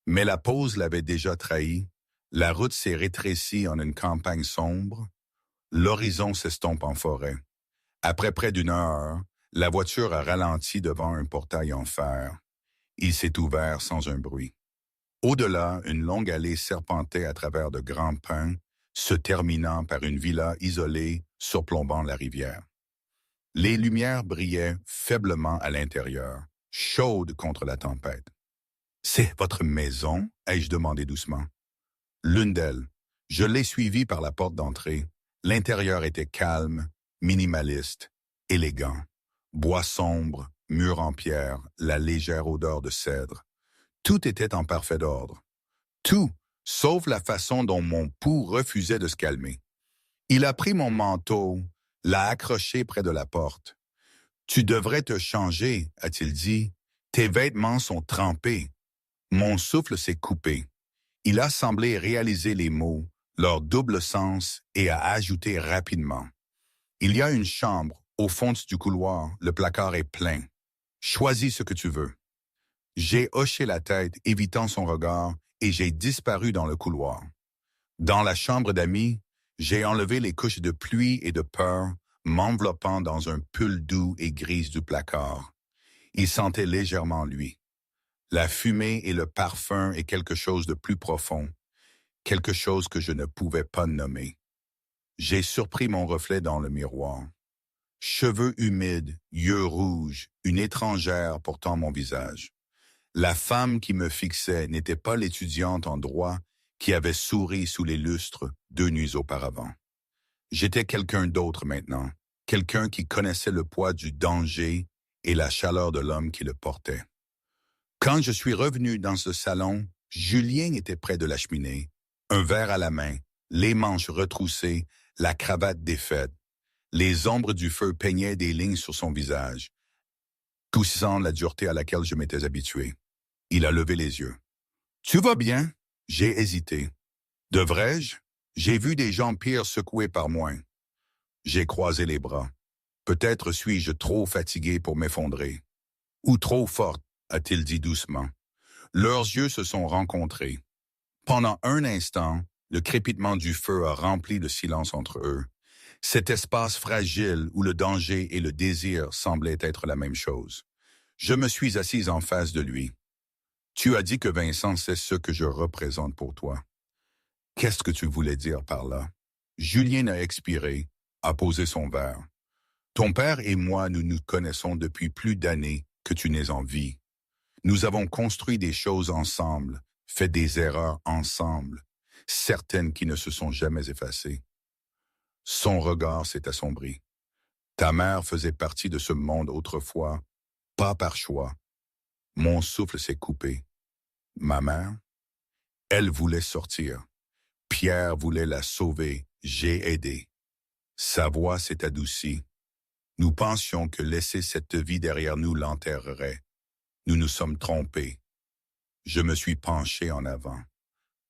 Mais la pause l'avait déjà trahi. La route s'est rétrécie en une campagne sombre. L'horizon s'estompe en forêt. Après près d'une heure, la voiture a ralenti devant un portail en fer. Il s'est ouvert sans un bruit. Au-delà, une longue allée serpentait à travers de grands pins, se terminant par une villa isolée surplombant la rivière. Les lumières brillaient faiblement à l'intérieur, chaudes contre la tempête. « C'est votre maison ?» ai-je demandé doucement. « L'une d'elles. Je l'ai suivie par la porte d'entrée. L'intérieur était calme, minimaliste, élégant. Bois sombre, murs en pierre, la légère odeur de cèdre. Tout était en parfait ordre. Tout, sauf la façon dont mon pouls refusait de se calmer. Il a pris mon manteau, l'a accroché près de la porte. « Tu devrais te changer, » a-t-il dit. « Tes vêtements sont trempés. » Mon souffle s'est coupé. Il a semblé réaliser les mots, leur double sens, et a ajouté rapidement. « Il y a une chambre, au fond du couloir, le placard est plein. Choisis ce que tu veux. » J'ai hoché la tête, évitant son regard, et j'ai disparu dans le couloir. Dans la chambre d'amis, j'ai enlevé les couches de pluie et de peur, m'enveloppant dans un pull doux et gris du placard. Il sentait légèrement lui. La fumée et le parfum est quelque chose de plus profond, quelque chose que je ne pouvais pas nommer. J'ai surpris mon reflet dans le miroir. Cheveux humides, yeux rouges, une étrangère portant mon visage. La femme qui me fixait n'était pas l'étudiante en droit qui avait souri sous les lustres 2 nuits auparavant. J'étais quelqu'un d'autre maintenant, quelqu'un qui connaissait le poids du danger et la chaleur de l'homme qui le portait. Quand je suis revenu dans ce salon, Julien était près de la cheminée, un verre à la main, les manches retroussées, la cravate défaite. Les ombres du feu peignaient des lignes sur son visage, toussant la dureté à laquelle je m'étais habitué. Il a levé les yeux. « Tu vas bien? » J'ai hésité. « Devrais-je? J'ai vu des gens pires secoués par moins. » J'ai croisé les bras. Peut-être suis-je trop fatigué pour m'effondrer. « Ou trop forte, » a-t-il dit doucement. Leurs yeux se sont rencontrés. Pendant un instant, le crépitement du feu a rempli le silence entre eux. Cet espace fragile où le danger et le désir semblaient être la même chose. Je me suis assise en face de lui. « Tu as dit que Vincent sait ce que je représente pour toi. Qu'est-ce que tu voulais dire par là? » Julien a expiré, a posé son verre. « Ton père et moi, nous nous connaissons depuis plus d'années que tu n'es en vie. Nous avons construit des choses ensemble, fait des erreurs ensemble, certaines qui ne se sont jamais effacées. » Son regard s'est assombri. « Ta mère faisait partie de ce monde autrefois, pas par choix. Mon souffle s'est coupé. Ma mère? Elle voulait sortir. Pierre voulait la sauver. J'ai aidé. Sa voix s'est adoucie. Nous pensions que laisser cette vie derrière nous l'enterrerait. Nous nous sommes trompés. Je me suis penché en avant.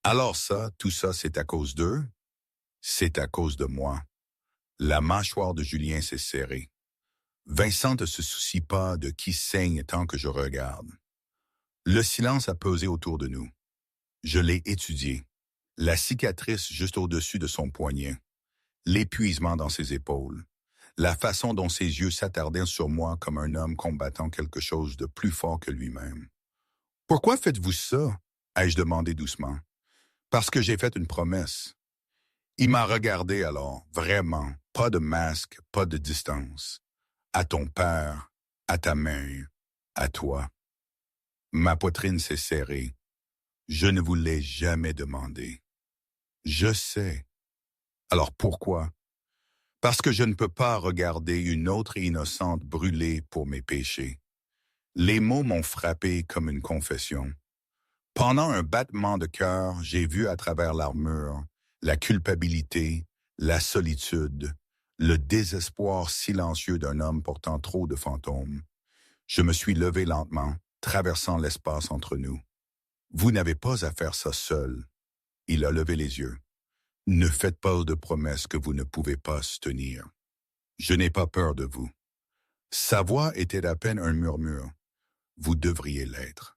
Alors ça, tout ça, c'est à cause d'eux? C'est à cause de moi. » La mâchoire de Julien s'est serrée. Vincent ne se soucie pas de qui saigne tant que je regarde. Le silence a pesé autour de nous. Je l'ai étudié. La cicatrice juste au-dessus de son poignet. L'épuisement dans ses épaules. La façon dont ses yeux s'attardaient sur moi comme un homme combattant quelque chose de plus fort que lui-même. « Pourquoi faites-vous ça? » ai-je demandé doucement. « Parce que j'ai fait une promesse. » Il m'a regardé alors, vraiment, pas de masque, pas de distance. À ton père, à ta mère, à toi. Ma poitrine s'est serrée. Je ne vous l'ai jamais demandé. Je sais. Alors pourquoi? Parce que je ne peux pas regarder une autre innocente brûler pour mes péchés. Les mots m'ont frappé comme une confession. Pendant un battement de cœur, j'ai vu à travers l'armure la culpabilité, la solitude, le désespoir silencieux d'un homme portant trop de fantômes. Je me suis levé lentement, traversant l'espace entre nous. « Vous n'avez pas à faire ça seul. » Il a levé les yeux. « Ne faites pas de promesses que vous ne pouvez pas tenir. Je n'ai pas peur de vous. » Sa voix était à peine un murmure. « Vous devriez l'être. »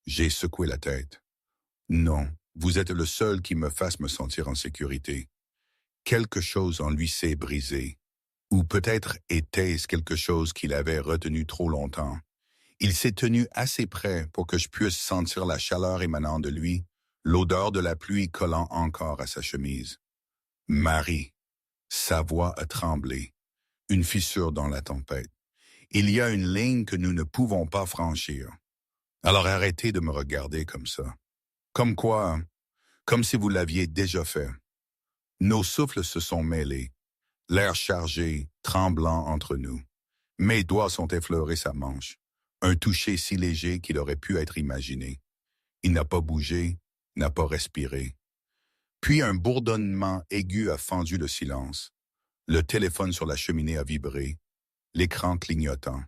J'ai secoué la tête. « Non, vous êtes le seul qui me fasse me sentir en sécurité. » Quelque chose en lui s'est brisé. Ou peut-être était-ce quelque chose qu'il avait retenu trop longtemps. Il s'est tenu assez près pour que je puisse sentir la chaleur émanant de lui, l'odeur de la pluie collant encore à sa chemise. « Marie !» Sa voix a tremblé. Une fissure dans la tempête. Il y a une ligne que nous ne pouvons pas franchir. Alors arrêtez de me regarder comme ça. Comme quoi, comme si vous l'aviez déjà fait. Nos souffles se sont mêlés, l'air chargé, tremblant entre nous. Mes doigts sont effleurés sa manche, un toucher si léger qu'il aurait pu être imaginé. Il n'a pas bougé, n'a pas respiré. Puis un bourdonnement aigu a fendu le silence. Le téléphone sur la cheminée a vibré, l'écran clignotant.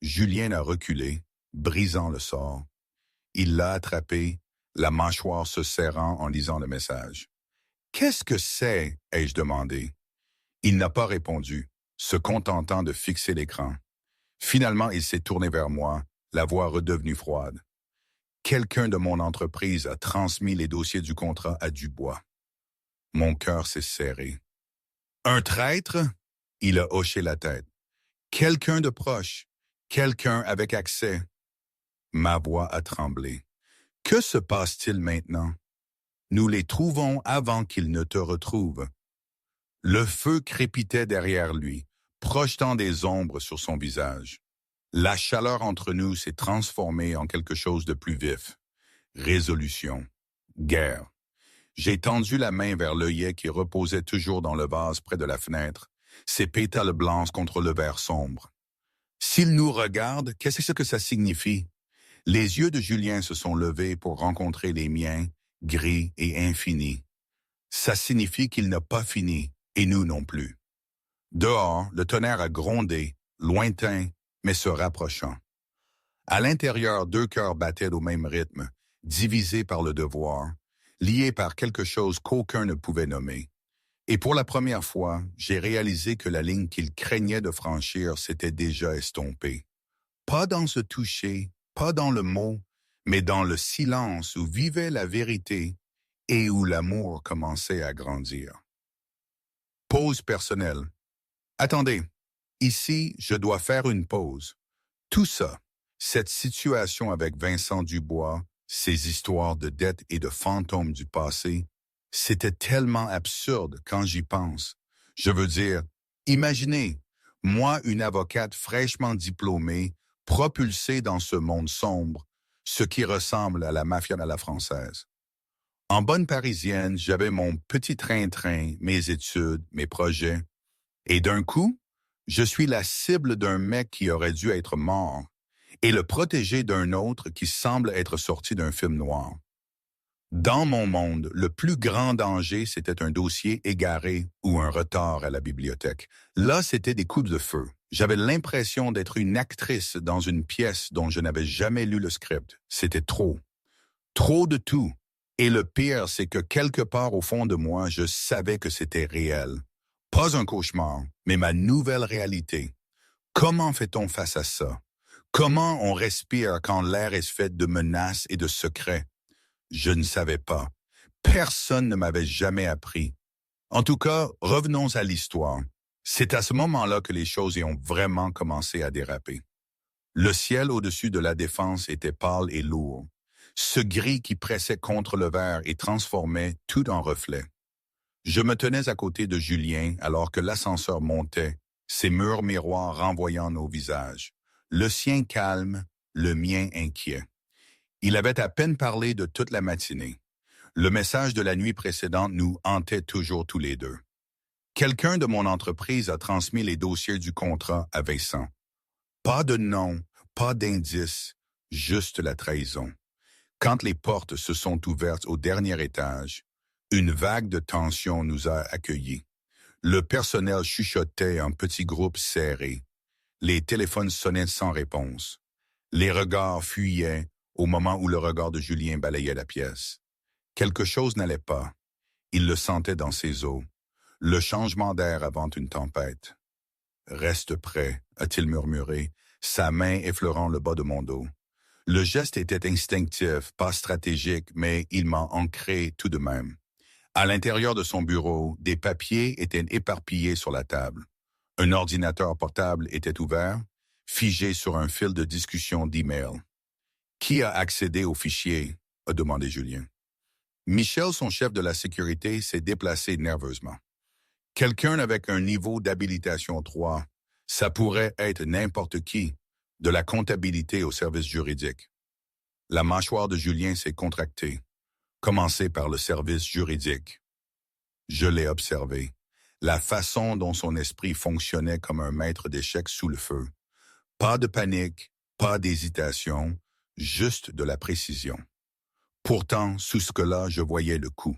Julien a reculé, brisant le sort. Il l'a attrapé, la mâchoire se serrant en lisant le message. « Qu'est-ce que c'est? » ai-je demandé. Il n'a pas répondu, se contentant de fixer l'écran. Finalement, il s'est tourné vers moi, la voix redevenue froide. Quelqu'un de mon entreprise a transmis les dossiers du contrat à Dubois. Mon cœur s'est serré. Un traître? Il a hoché la tête. Quelqu'un de proche, quelqu'un avec accès. Ma voix a tremblé. Que se passe-t-il maintenant? Nous les trouvons avant qu'ils ne te retrouvent. Le feu crépitait derrière lui, projetant des ombres sur son visage. La chaleur entre nous s'est transformée en quelque chose de plus vif. Résolution. Guerre. J'ai tendu la main vers l'œillet qui reposait toujours dans le vase près de la fenêtre, ses pétales blancs contre le verre sombre. S'il nous regarde, qu'est-ce que ça signifie? Les yeux de Julien se sont levés pour rencontrer les miens, gris et infinis. Ça signifie qu'il n'a pas fini, et nous non plus. Dehors, le tonnerre a grondé, lointain, mais se rapprochant. À l'intérieur, deux cœurs battaient au même rythme, divisés par le devoir, liés par quelque chose qu'aucun ne pouvait nommer. Et pour la première fois, j'ai réalisé que la ligne qu'il craignait de franchir s'était déjà estompée. Pas dans ce toucher, pas dans le mot, mais dans le silence où vivait la vérité et où l'amour commençait à grandir. Pause personnelle. Attendez, ici, je dois faire une pause. Tout ça, cette situation avec Vincent Dubois, ces histoires de dettes et de fantômes du passé, c'était tellement absurde quand j'y pense. Je veux dire, imaginez, moi, une avocate fraîchement diplômée, propulsée dans ce monde sombre, ce qui ressemble à la mafia à la française. En bonne parisienne, j'avais mon petit train-train, mes études, mes projets. Et d'un coup, je suis la cible d'un mec qui aurait dû être mort et le protégé d'un autre qui semble être sorti d'un film noir. Dans mon monde, le plus grand danger, c'était un dossier égaré ou un retard à la bibliothèque. Là, c'était des coups de feu. J'avais l'impression d'être une actrice dans une pièce dont je n'avais jamais lu le script. C'était trop. Trop de tout. Et le pire, c'est que quelque part au fond de moi, je savais que c'était réel. Pas un cauchemar, mais ma nouvelle réalité. Comment fait-on face à ça? Comment on respire quand l'air est fait de menaces et de secrets? Je ne savais pas. Personne ne m'avait jamais appris. En tout cas, revenons à l'histoire. C'est à ce moment-là que les choses y ont vraiment commencé à déraper. Le ciel au-dessus de la Défense était pâle et lourd. Ce gris qui pressait contre le verre et transformait tout en reflet. Je me tenais à côté de Julien alors que l'ascenseur montait, ses murs miroirs renvoyant nos visages. Le sien calme, le mien inquiet. Il avait à peine parlé de toute la matinée. Le message de la nuit précédente nous hantait toujours tous les deux. Quelqu'un de mon entreprise a transmis les dossiers du contrat à Vincent. Pas de nom, pas d'indice, juste la trahison. Quand les portes se sont ouvertes au dernier étage, une vague de tension nous a accueillis. Le personnel chuchotait en petits groupes serrés. Les téléphones sonnaient sans réponse. Les regards fuyaient au moment où le regard de Julien balayait la pièce. Quelque chose n'allait pas. Il le sentait dans ses os. Le changement d'air avant une tempête. « Reste prêt », a-t-il murmuré, sa main effleurant le bas de mon dos. Le geste était instinctif, pas stratégique, mais il m'a ancré tout de même. À l'intérieur de son bureau, des papiers étaient éparpillés sur la table. Un ordinateur portable était ouvert, figé sur un fil de discussion d'email. « Qui a accédé aux fichiers ?» a demandé Julien. Michel, son chef de la sécurité, s'est déplacé nerveusement. Quelqu'un avec un niveau d'habilitation 3, ça pourrait être n'importe qui, de la comptabilité au service juridique. La mâchoire de Julien s'est contractée. Commencer par le service juridique. Je l'ai observé. La façon dont son esprit fonctionnait comme un maître d'échecs sous le feu. Pas de panique, pas d'hésitation, juste de la précision. Pourtant, sous ce que là, je voyais le coup.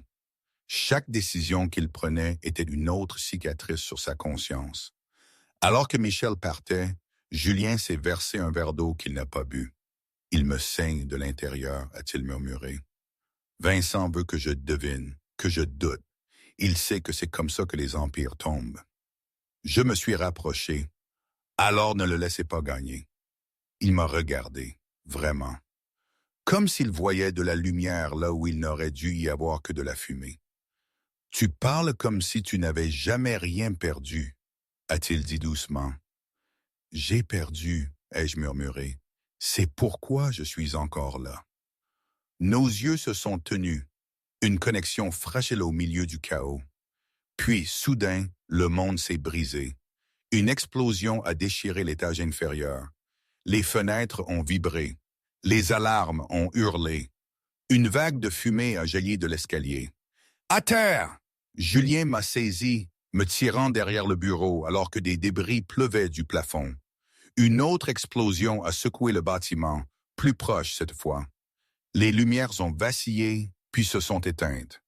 Chaque décision qu'il prenait était une autre cicatrice sur sa conscience. Alors que Michel partait, Julien s'est versé un verre d'eau qu'il n'a pas bu. « Il me saigne de l'intérieur », a-t-il murmuré. Vincent veut que je devine, que je doute. Il sait que c'est comme ça que les empires tombent. Je me suis rapproché. Alors ne le laissez pas gagner. Il m'a regardé, vraiment. Comme s'il voyait de la lumière là où il n'aurait dû y avoir que de la fumée. « Tu parles comme si tu n'avais jamais rien perdu », a-t-il dit doucement. « J'ai perdu », ai-je murmuré. C'est pourquoi je suis encore là. Nos yeux se sont tenus, une connexion fragile au milieu du chaos. Puis, soudain, le monde s'est brisé. Une explosion a déchiré l'étage inférieur. Les fenêtres ont vibré. Les alarmes ont hurlé. Une vague de fumée a jailli de l'escalier. À terre! Julien m'a saisi, me tirant derrière le bureau alors que des débris pleuvaient du plafond. Une autre explosion a secoué le bâtiment, plus proche cette fois. Les lumières ont vacillé, puis se sont éteintes.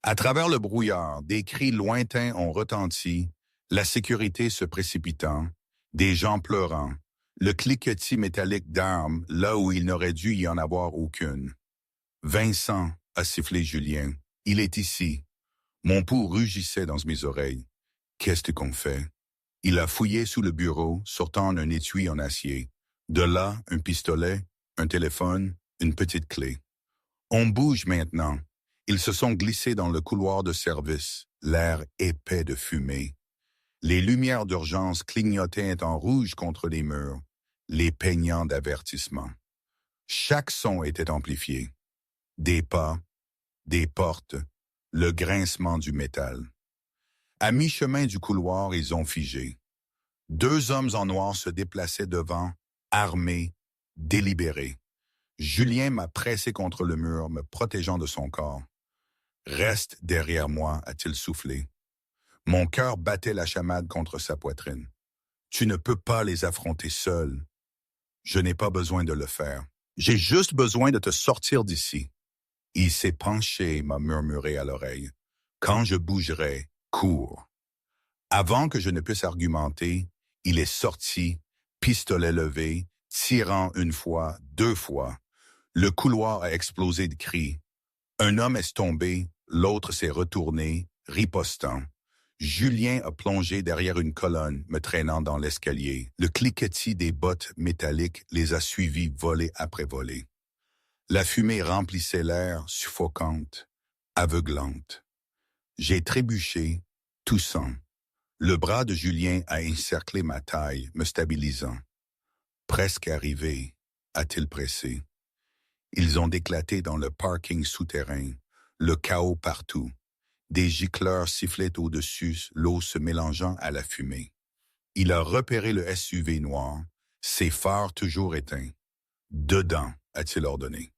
À travers le brouillard, des cris lointains ont retenti, la sécurité se précipitant, des gens pleurant, le cliquetis métallique d'armes là où il n'aurait dû y en avoir aucune. Vincent, a sifflé Julien, il est ici. Mon pouls rugissait dans mes oreilles. Qu'est-ce qu'on fait? Il a fouillé sous le bureau, sortant un étui en acier. De là, un pistolet, un téléphone, une petite clé. On bouge maintenant. Ils se sont glissés dans le couloir de service, l'air épais de fumée. Les lumières d'urgence clignotaient en rouge contre les murs, les peignant d'avertissement. Chaque son était amplifié. Des pas, des portes, le grincement du métal. À mi-chemin du couloir, ils ont figé. Deux hommes en noir se déplaçaient devant, armés, délibérés. Julien m'a pressé contre le mur, me protégeant de son corps. « Reste derrière moi », a-t-il soufflé. Mon cœur battait la chamade contre sa poitrine. « Tu ne peux pas les affronter seul. Je n'ai pas besoin de le faire. J'ai juste besoin de te sortir d'ici. » Il s'est penché, m'a murmuré à l'oreille. « Quand je bougerai, cours. » Avant que je ne puisse argumenter, il est sorti, pistolet levé, tirant une fois, deux fois. Le couloir a explosé de cris. Un homme est tombé, l'autre s'est retourné, ripostant. Julien a plongé derrière une colonne, me traînant dans l'escalier. Le cliquetis des bottes métalliques les a suivis volée après volée. La fumée remplissait l'air, suffocante, aveuglante. J'ai trébuché, toussant. Le bras de Julien a encerclé ma taille, me stabilisant. Presque arrivé, a-t-il pressé. Ils ont éclaté dans le parking souterrain, le chaos partout. Des gicleurs sifflaient au-dessus, l'eau se mélangeant à la fumée. Il a repéré le SUV noir, ses phares toujours éteints. « Dedans », a-t-il ordonné.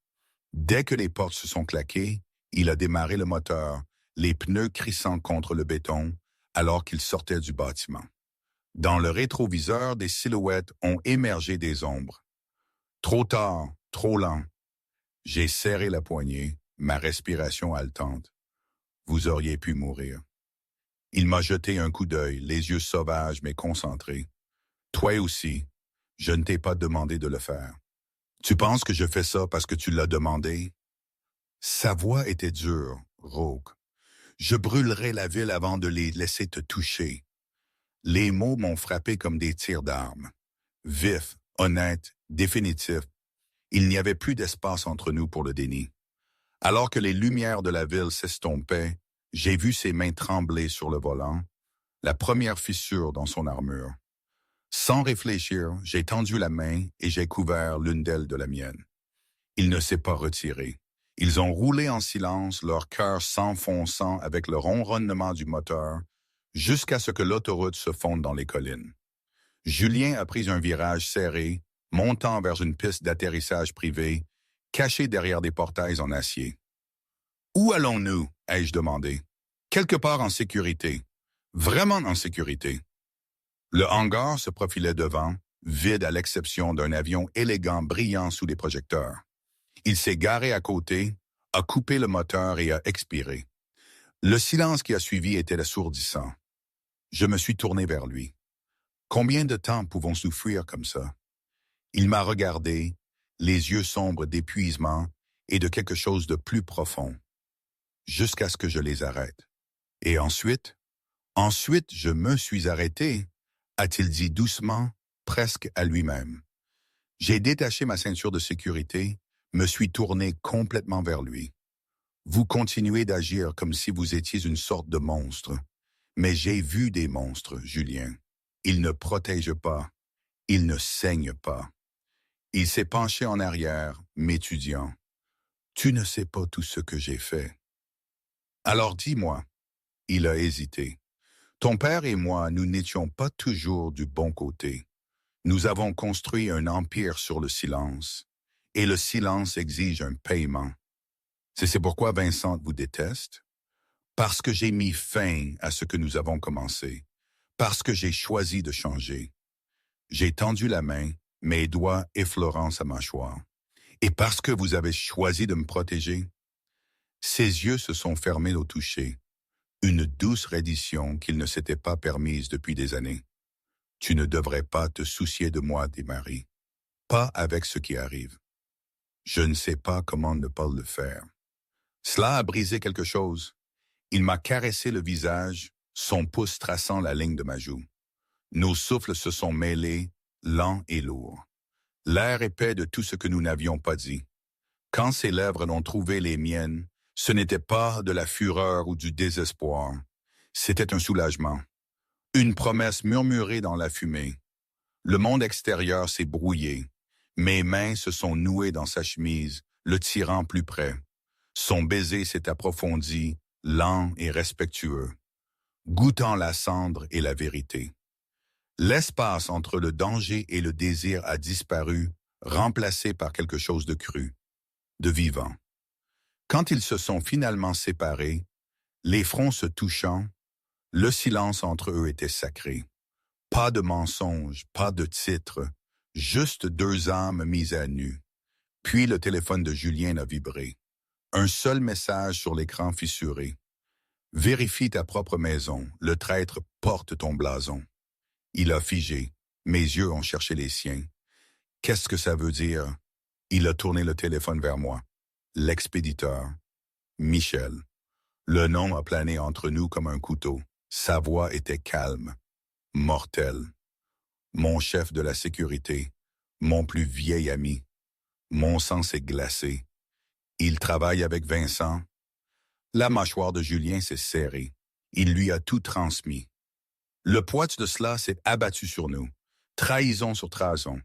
Dès que les portes se sont claquées, il a démarré le moteur, les pneus crissant contre le béton, alors qu'il sortait du bâtiment. Dans le rétroviseur, des silhouettes ont émergé des ombres. Trop tard, trop lent. J'ai serré la poignée, ma respiration haletante. Vous auriez pu mourir. Il m'a jeté un coup d'œil, les yeux sauvages mais concentrés. Toi aussi, je ne t'ai pas demandé de le faire. Tu penses que je fais ça parce que tu l'as demandé? Sa voix était dure, rauque. Je brûlerai la ville avant de les laisser te toucher. Les mots m'ont frappé comme des tirs d'armes. Vifs, honnêtes, définitifs. Il n'y avait plus d'espace entre nous pour le déni. Alors que les lumières de la ville s'estompaient, j'ai vu ses mains trembler sur le volant, la première fissure dans son armure. Sans réfléchir, j'ai tendu la main et j'ai couvert l'une d'elles de la mienne. Il ne s'est pas retiré. Ils ont roulé en silence, leur cœur s'enfonçant avec le ronronnement du moteur, jusqu'à ce que l'autoroute se fonde dans les collines. Julien a pris un virage serré, montant vers une piste d'atterrissage privée, cachée derrière des portails en acier. « Où allons-nous » ai-je demandé. « Quelque part en sécurité. Vraiment en sécurité. » Le hangar se profilait devant, vide à l'exception d'un avion élégant brillant sous les projecteurs. Il s'est garé à côté, a coupé le moteur et a expiré. Le silence qui a suivi était assourdissant. Je me suis tourné vers lui. Combien de temps pouvons-nous fuir comme ça? Il m'a regardé, les yeux sombres d'épuisement et de quelque chose de plus profond, jusqu'à ce que je les arrête. Et ensuite? Ensuite, je me suis arrêté, a-t-il dit doucement, presque à lui-même. J'ai détaché ma ceinture de sécurité, me suis tourné complètement vers lui. Vous continuez d'agir comme si vous étiez une sorte de monstre. Mais j'ai vu des monstres, Julien. Ils ne protègent pas. Ils ne saignent pas. Il s'est penché en arrière, m'étudiant. Tu ne sais pas tout ce que j'ai fait. Alors dis-moi, il a hésité. Ton père et moi, nous n'étions pas toujours du bon côté. Nous avons construit un empire sur le silence, et le silence exige un paiement. C'est pourquoi Vincent vous déteste? Parce que j'ai mis fin à ce que nous avons commencé, parce que j'ai choisi de changer. J'ai tendu la main, mes doigts effleurant sa mâchoire. Et parce que vous avez choisi de me protéger, ses yeux se sont fermés au toucher, une douce reddition qu'il ne s'était pas permise depuis des années. Tu ne devrais pas te soucier de moi, dit Marie. Pas avec ce qui arrive. Je ne sais pas comment ne pas le faire. Cela a brisé quelque chose. Il m'a caressé le visage, son pouce traçant la ligne de ma joue. Nos souffles se sont mêlés, lents et lourds. L'air épais de tout ce que nous n'avions pas dit. Quand ses lèvres ont trouvé les miennes, ce n'était pas de la fureur ou du désespoir. C'était un soulagement. Une promesse murmurée dans la fumée. Le monde extérieur s'est brouillé. Mes mains se sont nouées dans sa chemise, le tirant plus près. Son baiser s'est approfondi, lent et respectueux, goûtant la cendre et la vérité. L'espace entre le danger et le désir a disparu, remplacé par quelque chose de cru, de vivant. Quand ils se sont finalement séparés, les fronts se touchant, le silence entre eux était sacré. Pas de mensonges, pas de titres, juste deux âmes mises à nu. Puis le téléphone de Julien a vibré. Un seul message sur l'écran fissuré. Vérifie ta propre maison, le traître porte ton blason. Il a figé, mes yeux ont cherché les siens. Qu'est-ce que ça veut dire? Il a tourné le téléphone vers moi. L'expéditeur. Michel. Le nom a plané entre nous comme un couteau. Sa voix était calme, mortelle. Mon chef de la sécurité, mon plus vieil ami. Mon sang s'est glacé. Il travaille avec Vincent. La mâchoire de Julien s'est serrée. Il lui a tout transmis. Le poids de cela s'est abattu sur nous. Trahison sur trahison.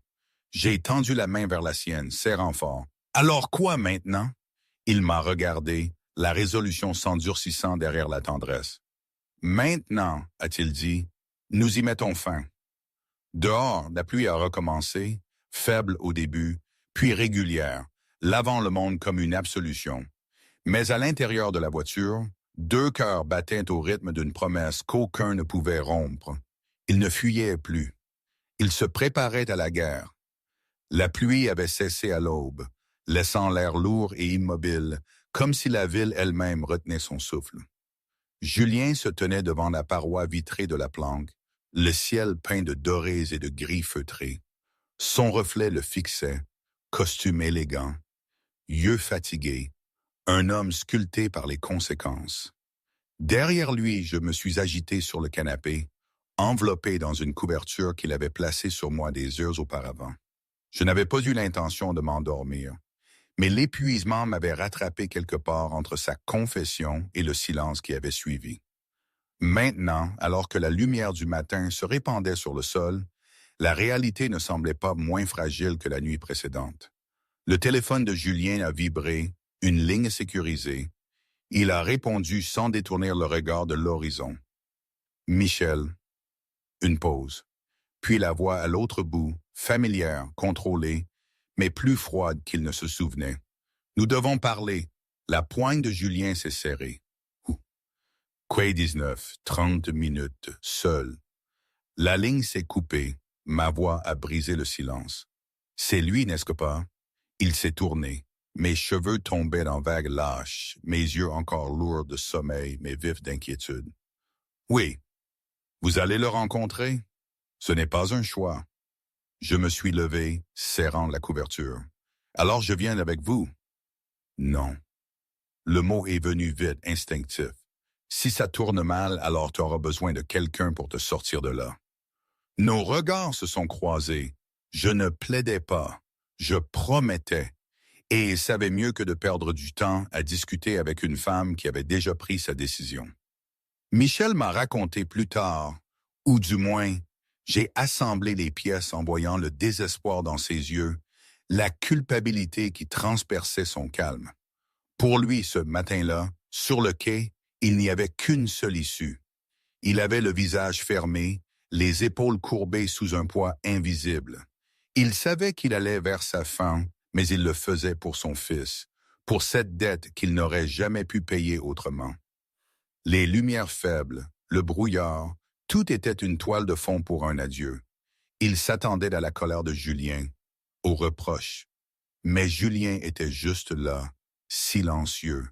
J'ai tendu la main vers la sienne, serrant fort. Alors quoi maintenant? Il m'a regardé, la résolution s'endurcissant derrière la tendresse. Maintenant, a-t-il dit, nous y mettons fin. Dehors, la pluie a recommencé, faible au début, puis régulière, lavant le monde comme une absolution. Mais à l'intérieur de la voiture, deux cœurs battaient au rythme d'une promesse qu'aucun ne pouvait rompre. Ils ne fuyaient plus. Ils se préparaient à la guerre. La pluie avait cessé à l'aube, laissant l'air lourd et immobile, comme si la ville elle-même retenait son souffle. Julien se tenait devant la paroi vitrée de la planque, le ciel peint de dorés et de gris feutrés. Son reflet le fixait, costume élégant, yeux fatigués, un homme sculpté par les conséquences. Derrière lui, je me suis agité sur le canapé, enveloppé dans une couverture qu'il avait placée sur moi des heures auparavant. Je n'avais pas eu l'intention de m'endormir, mais l'épuisement m'avait rattrapé quelque part entre sa confession et le silence qui avait suivi. Maintenant, alors que la lumière du matin se répandait sur le sol, la réalité ne semblait pas moins fragile que la nuit précédente. Le téléphone de Julien a vibré, une ligne sécurisée. Il a répondu sans détourner le regard de l'horizon. Michel. Une pause. Puis la voix à l'autre bout, familière, contrôlée, mais plus froide qu'il ne se souvenait. Nous devons parler. La poigne de Julien s'est serrée. Quai 19, 30 minutes, seul. La ligne s'est coupée. Ma voix a brisé le silence. C'est lui, n'est-ce pas? Il s'est tourné. Mes cheveux tombaient en vagues lâches, mes yeux encore lourds de sommeil, mais vifs d'inquiétude. Oui. Vous allez le rencontrer? Ce n'est pas un choix. Je me suis levé, serrant la couverture. Alors je viens avec vous. Non. Le mot est venu vite, instinctif. Si ça tourne mal, alors tu auras besoin de quelqu'un pour te sortir de là. Nos regards se sont croisés. Je ne plaidais pas. Je promettais. Et il savait mieux que de perdre du temps à discuter avec une femme qui avait déjà pris sa décision. Michel m'a raconté plus tard, ou du moins, j'ai assemblé les pièces en voyant le désespoir dans ses yeux, la culpabilité qui transperçait son calme. Pour lui, ce matin-là, sur le quai, il n'y avait qu'une seule issue. Il avait le visage fermé, les épaules courbées sous un poids invisible. Il savait qu'il allait vers sa fin, mais il le faisait pour son fils, pour cette dette qu'il n'aurait jamais pu payer autrement. Les lumières faibles, le brouillard, tout était une toile de fond pour un adieu. Il s'attendait à la colère de Julien, aux reproches. Mais Julien était juste là, silencieux,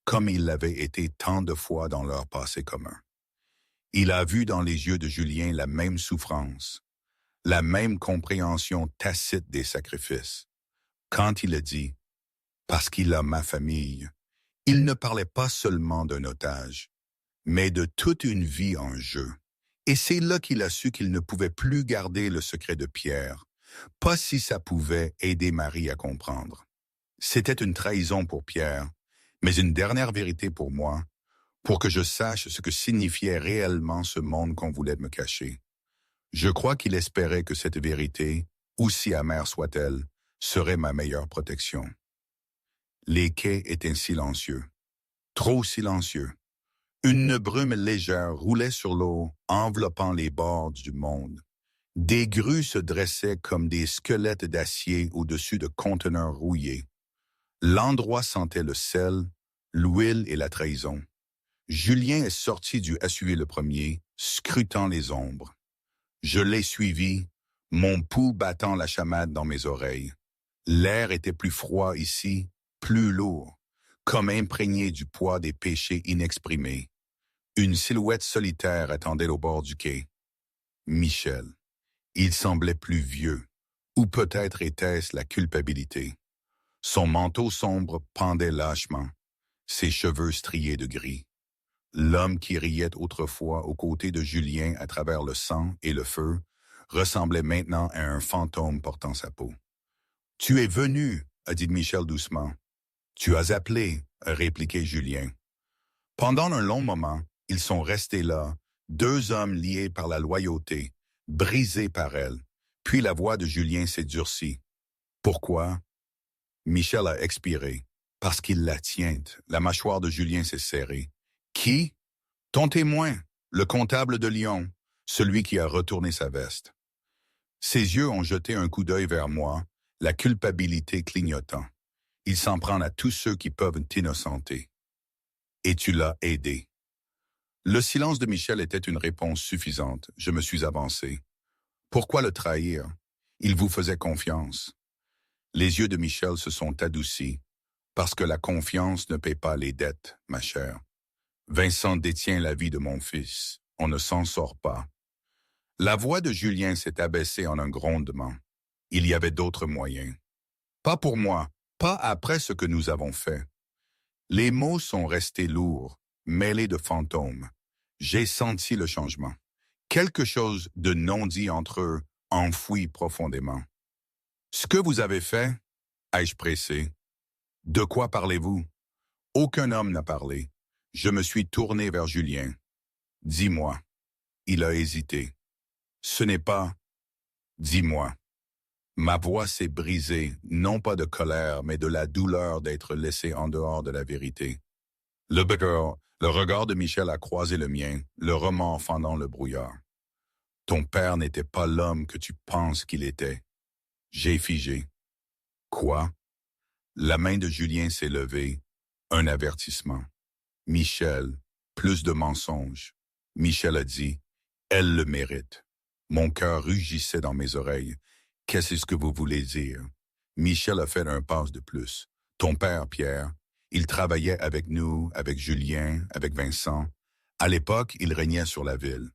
comme il l'avait été tant de fois dans leur passé commun. Il a vu dans les yeux de Julien la même souffrance, la même compréhension tacite des sacrifices. Quand il a dit « parce qu'il a ma famille », il ne parlait pas seulement d'un otage, mais de toute une vie en jeu. Et c'est là qu'il a su qu'il ne pouvait plus garder le secret de Pierre, pas si ça pouvait aider Marie à comprendre. C'était une trahison pour Pierre, mais une dernière vérité pour moi, pour que je sache ce que signifiait réellement ce monde qu'on voulait me cacher. Je crois qu'il espérait que cette vérité, aussi amère soit-elle, serait ma meilleure protection. Les quais étaient silencieux, trop silencieux. Une brume légère roulait sur l'eau, enveloppant les bords du monde. Des grues se dressaient comme des squelettes d'acier au-dessus de conteneurs rouillés. L'endroit sentait le sel, l'huile et la trahison. Julien est sorti du SUV le premier, scrutant les ombres. Je l'ai suivi, mon pouls battant la chamade dans mes oreilles. L'air était plus froid ici, plus lourd, comme imprégné du poids des péchés inexprimés. Une silhouette solitaire attendait au bord du quai. Michel. Il semblait plus vieux, ou peut-être était-ce la culpabilité. Son manteau sombre pendait lâchement, ses cheveux striés de gris. L'homme qui riait autrefois aux côtés de Julien à travers le sang et le feu ressemblait maintenant à un fantôme portant sa peau. « Tu es venu, a dit Michel doucement. « Tu as appelé, a répliqué Julien. Pendant un long moment, ils sont restés là, deux hommes liés par la loyauté, brisés par elle. Puis la voix de Julien s'est durcie. « Pourquoi? » Michel a expiré. « Parce qu'il la tient. » La mâchoire de Julien s'est serrée. « Qui? » « Ton témoin, le comptable de Lyon, celui qui a retourné sa veste. » Ses yeux ont jeté un coup d'œil vers moi, la culpabilité clignotant. Il s'en prend à tous ceux qui peuvent t'innocenter. Et tu l'as aidé. Le silence de Michel était une réponse suffisante. Je me suis avancé. Pourquoi le trahir? Il vous faisait confiance. Les yeux de Michel se sont adoucis, parce que la confiance ne paie pas les dettes, ma chère. Vincent détient la vie de mon fils. On ne s'en sort pas. La voix de Julien s'est abaissée en un grondement. Il y avait d'autres moyens. Pas pour moi, pas après ce que nous avons fait. Les mots sont restés lourds, mêlés de fantômes. J'ai senti le changement. Quelque chose de non dit entre eux, enfoui profondément. Ce que vous avez fait, ai-je pressé. De quoi parlez-vous? Aucun homme n'a parlé. Je me suis tourné vers Julien. Dis-moi. Il a hésité. Ce n'est pas. Dis-moi. Ma voix s'est brisée, non pas de colère, mais de la douleur d'être laissé en dehors de la vérité. Le regard de Michel a croisé le mien, le remords fendant le brouillard. Ton père n'était pas l'homme que tu penses qu'il était. J'ai figé. Quoi? La main de Julien s'est levée. Un avertissement. Michel, plus de mensonges. Michel a dit, elle le mérite. Mon cœur rugissait dans mes oreilles. Qu'est-ce que vous voulez dire? Michel a fait un pas de plus. Ton père, Pierre, il travaillait avec nous, avec Julien, avec Vincent. À l'époque, il régnait sur la ville.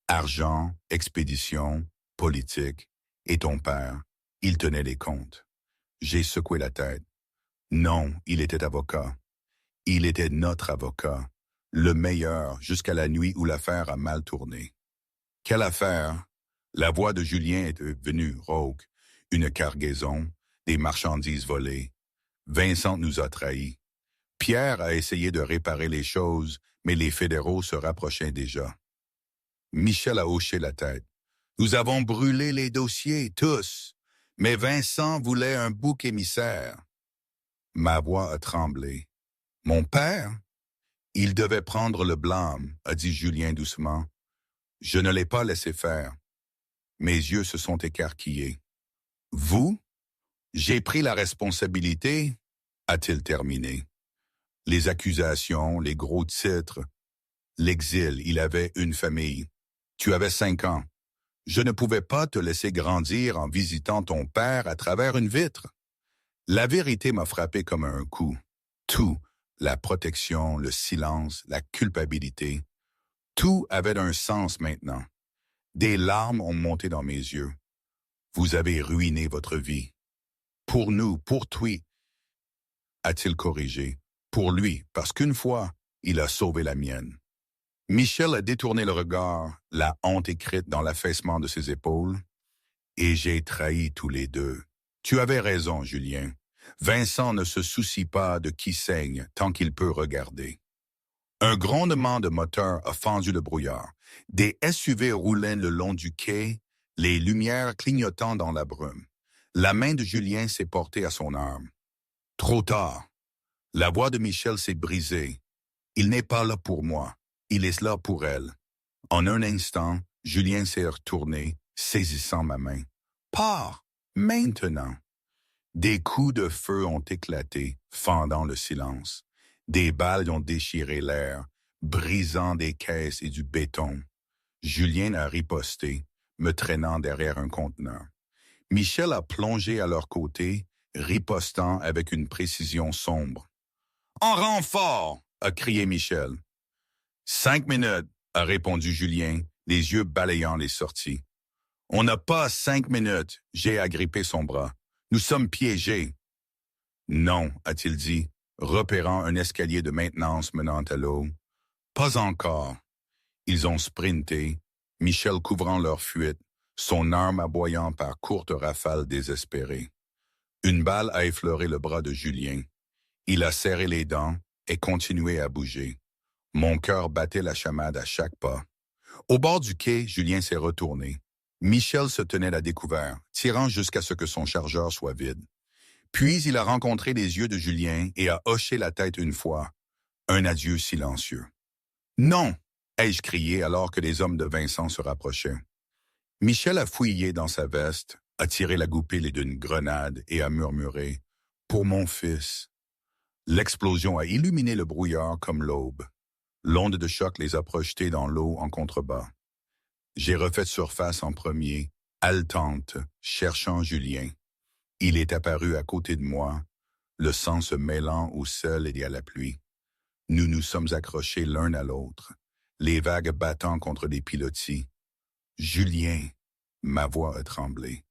Argent, expédition, politique. Et ton père, il tenait les comptes. J'ai secoué la tête. Non, il était avocat. Il était notre avocat, le meilleur jusqu'à la nuit où l'affaire a mal tourné. Quelle affaire? La voix de Julien est devenue rauque. Une cargaison, des marchandises volées. Vincent nous a trahis. Pierre a essayé de réparer les choses, mais les fédéraux se rapprochaient déjà. Michel a hoché la tête. Nous avons brûlé les dossiers, tous. Mais Vincent voulait un bouc émissaire. Ma voix a tremblé. Mon père? Il devait prendre le blâme, a dit Julien doucement. Je ne l'ai pas laissé faire. Mes yeux se sont écarquillés. Vous? J'ai pris la responsabilité, a-t-il terminé. Les accusations, les gros titres, l'exil, il avait une famille. Tu avais 5 ans. Je ne pouvais pas te laisser grandir en visitant ton père à travers une vitre. La vérité m'a frappé comme un coup. Tout, la protection, le silence, la culpabilité, tout avait un sens maintenant. Des larmes ont monté dans mes yeux. Vous avez ruiné votre vie. Pour nous, pour toi, a-t-il corrigé. Pour lui, parce qu'une fois, il a sauvé la mienne. Michel a détourné le regard, la honte écrite dans l'affaissement de ses épaules. Et j'ai trahi tous les deux. Tu avais raison, Julien. Vincent ne se soucie pas de qui saigne tant qu'il peut regarder. Un grondement de moteur a fendu le brouillard. Des SUV roulaient le long du quai, les lumières clignotant dans la brume. La main de Julien s'est portée à son arme. Trop tard. La voix de Michel s'est brisée. Il n'est pas là pour moi. Il est là pour elle. En un instant, Julien s'est retourné, saisissant ma main. Pars, maintenant. Des coups de feu ont éclaté, fendant le silence. Des balles ont déchiré l'air, brisant des caisses et du béton. Julien a riposté, me traînant derrière un conteneur. Michel a plongé à leur côté, ripostant avec une précision sombre. « En renfort !» a crié Michel. « 5 minutes !» a répondu Julien, les yeux balayant les sorties. « On n'a pas 5 minutes !» J'ai agrippé son bras. « Nous sommes piégés. »« Non !» a-t-il dit, repérant un escalier de maintenance menant à l'eau. « Pas encore. » Ils ont sprinté, Michel couvrant leur fuite, son arme aboyant par courtes rafales désespérées. Une balle a effleuré le bras de Julien. Il a serré les dents et continué à bouger. Mon cœur battait la chamade à chaque pas. Au bord du quai, Julien s'est retourné. Michel se tenait à découvert, tirant jusqu'à ce que son chargeur soit vide. Puis il a rencontré les yeux de Julien et a hoché la tête une fois. Un adieu silencieux. « Non !» ai-je crié alors que les hommes de Vincent se rapprochaient. Michel a fouillé dans sa veste, a tiré la goupille d'une grenade et a murmuré « Pour mon fils ». L'explosion a illuminé le brouillard comme l'aube. L'onde de choc les a projetés dans l'eau en contrebas. J'ai refait surface en premier, haletante, cherchant Julien. Il est apparu à côté de moi, le sang se mêlant au sol et à la pluie. Nous nous sommes accrochés l'un à l'autre, les vagues battant contre les pilotis. Julien, ma voix a tremblé.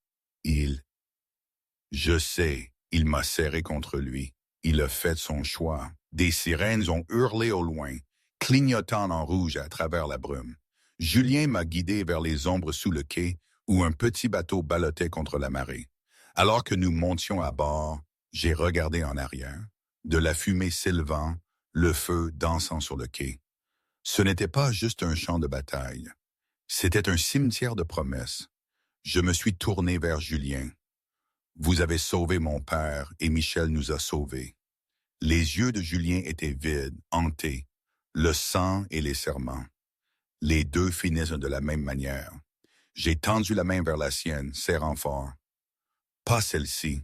Je sais, il m'a serré contre lui. Il a fait son choix. Des sirènes ont hurlé au loin, clignotant en rouge à travers la brume. Julien m'a guidé vers les ombres sous le quai où un petit bateau ballottait contre la marée. Alors que nous montions à bord, j'ai regardé en arrière, de la fumée s'élevant, le feu dansant sur le quai. Ce n'était pas juste un champ de bataille. C'était un cimetière de promesses. Je me suis tourné vers Julien. Vous avez sauvé mon père et Michel nous a sauvés. Les yeux de Julien étaient vides, hantés, le sang et les serments. Les deux finissent de la même manière. J'ai tendu la main vers la sienne, serrant fort. Pas celle-ci.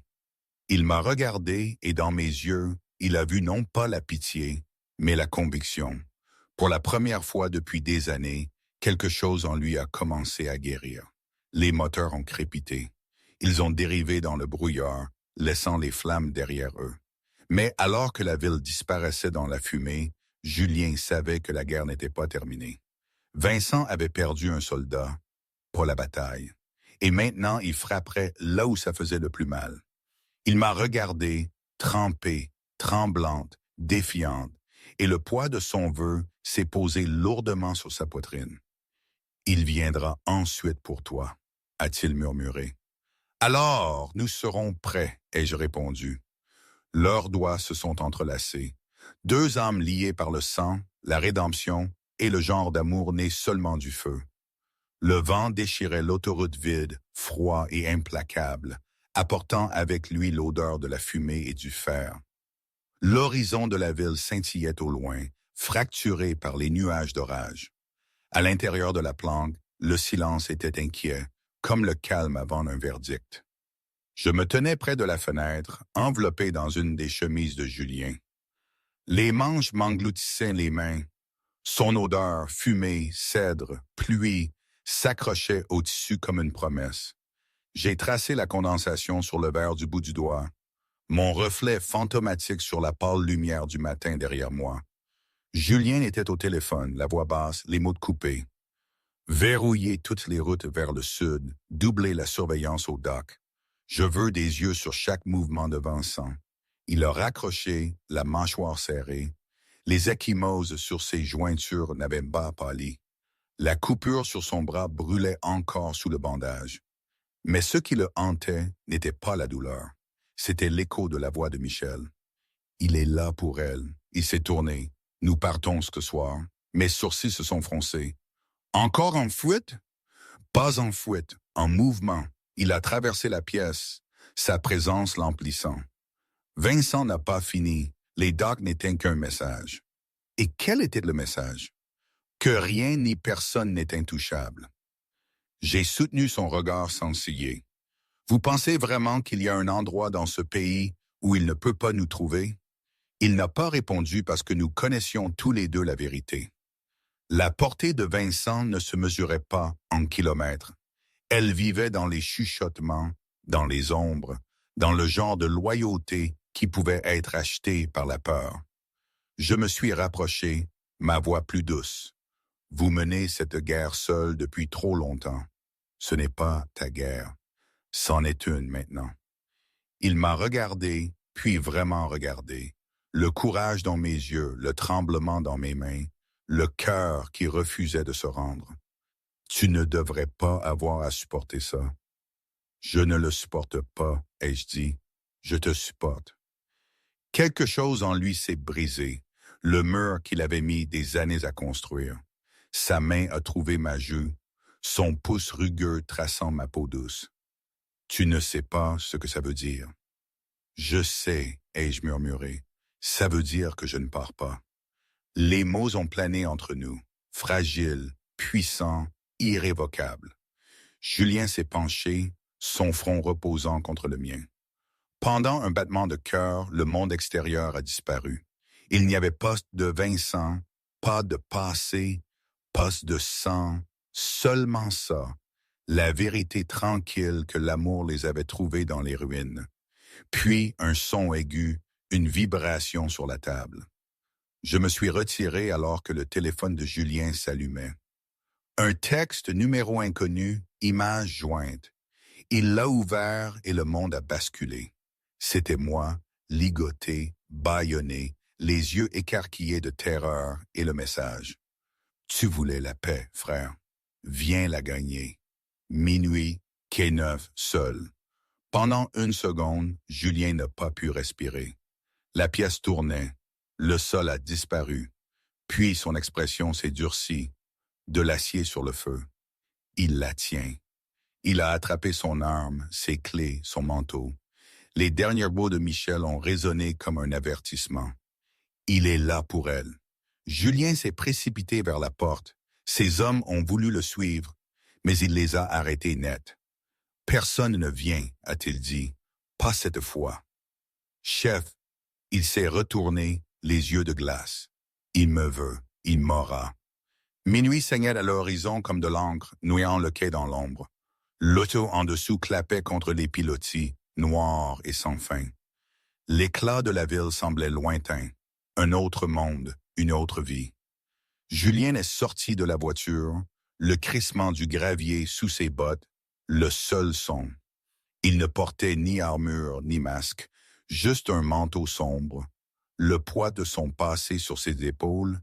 Il m'a regardé et dans mes yeux, il a vu non pas la pitié, mais la conviction. Pour la première fois depuis des années, quelque chose en lui a commencé à guérir. Les moteurs ont crépité. Ils ont dérivé dans le brouillard, laissant les flammes derrière eux. Mais alors que la ville disparaissait dans la fumée, Julien savait que la guerre n'était pas terminée. Vincent avait perdu un soldat, pas la bataille. Et maintenant, il frapperait là où ça faisait le plus mal. Il m'a regardé, trempée, tremblante, défiante, et le poids de son vœu s'est posé lourdement sur sa poitrine. « Il viendra ensuite pour toi », a-t-il murmuré. « Alors, nous serons prêts », ai-je répondu. Leurs doigts se sont entrelacés. Deux âmes liées par le sang, la rédemption et le genre d'amour né seulement du feu. Le vent déchirait l'autoroute vide, froid et implacable, apportant avec lui l'odeur de la fumée et du fer. L'horizon de la ville scintillait au loin, fracturé par les nuages d'orage. À l'intérieur de la planque, le silence était inquiet, comme le calme avant un verdict. Je me tenais près de la fenêtre, enveloppé dans une des chemises de Julien. Les manches m'engloutissaient les mains. Son odeur, fumée, cèdre, pluie, s'accrochait au tissu comme une promesse. J'ai tracé la condensation sur le verre du bout du doigt, mon reflet fantomatique sur la pâle lumière du matin derrière moi. Julien était au téléphone, la voix basse, les mots coupés. Verrouiller toutes les routes vers le sud, doubler la surveillance au dock. Je veux des yeux sur chaque mouvement de Vincent. Il a raccroché, la mâchoire serrée. Les ecchymoses sur ses jointures n'avaient pas pâli. La coupure sur son bras brûlait encore sous le bandage. Mais ce qui le hantait n'était pas la douleur. C'était l'écho de la voix de Michel. Il est là pour elle. Il s'est tourné. Nous partons ce soir. Mes sourcils se sont froncés. Encore en fuite? Pas en fuite, en mouvement. Il a traversé la pièce, sa présence l'emplissant. Vincent n'a pas fini. Les docks n'étaient qu'un message. Et quel était le message? Que rien ni personne n'est intouchable. J'ai soutenu son regard sans ciller. Vous pensez vraiment qu'il y a un endroit dans ce pays où il ne peut pas nous trouver? Il n'a pas répondu parce que nous connaissions tous les deux la vérité. La portée de Vincent ne se mesurait pas en kilomètres. Elle vivait dans les chuchotements, dans les ombres, dans le genre de loyauté qui pouvait être achetée par la peur. Je me suis rapproché, ma voix plus douce. Vous menez cette guerre seule depuis trop longtemps. Ce n'est pas ta guerre. C'en est une maintenant. Il m'a regardé, puis vraiment regardé. Le courage dans mes yeux, le tremblement dans mes mains, le cœur qui refusait de se rendre. Tu ne devrais pas avoir à supporter ça. Je ne le supporte pas, ai-je dit. Je te supporte. Quelque chose en lui s'est brisé, le mur qu'il avait mis des années à construire. Sa main a trouvé ma joue, son pouce rugueux traçant ma peau douce. Tu ne sais pas ce que ça veut dire. Je sais, ai-je murmuré. Ça veut dire que je ne pars pas. Les mots ont plané entre nous, fragiles, puissants, irrévocables. Julien s'est penché, son front reposant contre le mien. Pendant un battement de cœur, le monde extérieur a disparu. Il n'y avait pas de Vincent, pas de passé, pas de sang, seulement ça, la vérité tranquille que l'amour les avait trouvés dans les ruines. Puis un son aigu, une vibration sur la table. Je me suis retiré alors que le téléphone de Julien s'allumait. Un texte numéro inconnu, image jointe. Il l'a ouvert et le monde a basculé. C'était moi, ligoté, bâillonné, les yeux écarquillés de terreur et le message. Tu voulais la paix, frère. Viens la gagner. Minuit, quai neuf, seul. Pendant une seconde, Julien n'a pas pu respirer. La pièce tournait. Le sol a disparu. Puis son expression s'est durcie. De l'acier sur le feu. Il la tient. Il a attrapé son arme, ses clés, son manteau. Les derniers mots de Michel ont résonné comme un avertissement. Il est là pour elle. Julien s'est précipité vers la porte. Ses hommes ont voulu le suivre, mais il les a arrêtés net. Personne ne vient, a-t-il dit. Pas cette fois. Chef, il s'est retourné, les yeux de glace. Il me veut, il m'aura. Minuit saignait à l'horizon comme de l'encre, noyant le quai dans l'ombre. L'auto en dessous clapait contre les pilotis, noir et sans fin. L'éclat de la ville semblait lointain. Un autre monde, une autre vie. Julien est sorti de la voiture, le crissement du gravier sous ses bottes, le seul son. Il ne portait ni armure ni masque, juste un manteau sombre, le poids de son passé sur ses épaules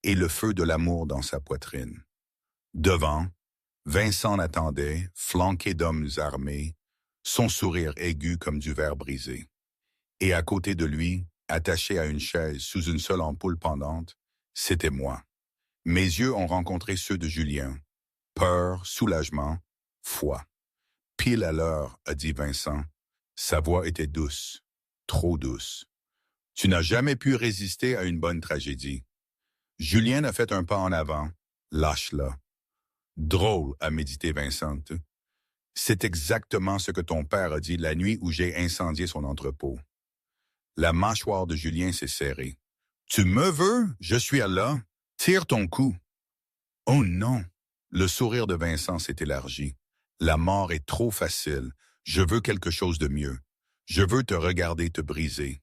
et le feu de l'amour dans sa poitrine. Devant, Vincent attendait, flanqué d'hommes armés, son sourire aigu comme du verre brisé. Et à côté de lui, attaché à une chaise sous une seule ampoule pendante, c'était moi. Mes yeux ont rencontré ceux de Julien. Peur, soulagement, foi. Pile à l'heure, a dit Vincent. Sa voix était douce, trop douce. Tu n'as jamais pu résister à une bonne tragédie. Julien a fait un pas en avant. Lâche-la. Drôle, a médité Vincent. C'est exactement ce que ton père a dit la nuit où j'ai incendié son entrepôt. La mâchoire de Julien s'est serrée. Tu me veux? Je suis là. Tire ton coup. Oh non! Le sourire de Vincent s'est élargi. La mort est trop facile. Je veux quelque chose de mieux. Je veux te regarder te briser.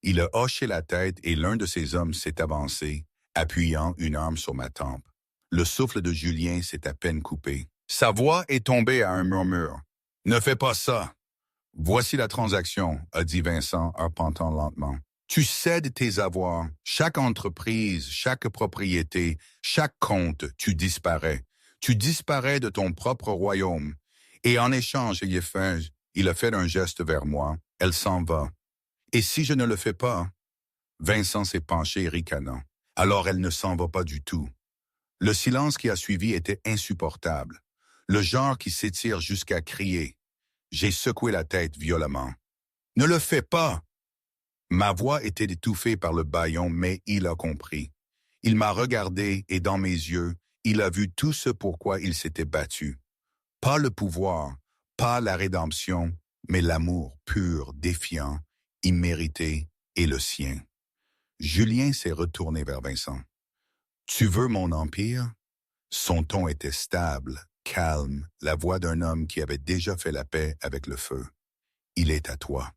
Il a hoché la tête et l'un de ses hommes s'est avancé, appuyant une arme sur ma tempe. Le souffle de Julien s'est à peine coupé. Sa voix est tombée à un murmure. « Ne fais pas ça! » « Voici la transaction, » a dit Vincent, arpentant lentement. « Tu cèdes tes avoirs, chaque entreprise, chaque propriété, chaque compte, tu disparais. Tu disparais de ton propre royaume. Et en échange, il a fait un geste vers moi. Elle s'en va. Et si je ne le fais pas? » Vincent s'est penché ricanant. « Alors elle ne s'en va pas du tout. » Le silence qui a suivi était insupportable. Le genre qui s'étire jusqu'à crier. J'ai secoué la tête violemment. « Ne le fais pas! » Ma voix était étouffée par le bâillon, mais il a compris. Il m'a regardé et dans mes yeux, il a vu tout ce pourquoi il s'était battu. Pas le pouvoir, pas la rédemption, mais l'amour pur, défiant, immérité et le sien. Julien s'est retourné vers Vincent. « Tu veux mon empire? » Son ton était stable, calme, la voix d'un homme qui avait déjà fait la paix avec le feu. « Il est à toi. »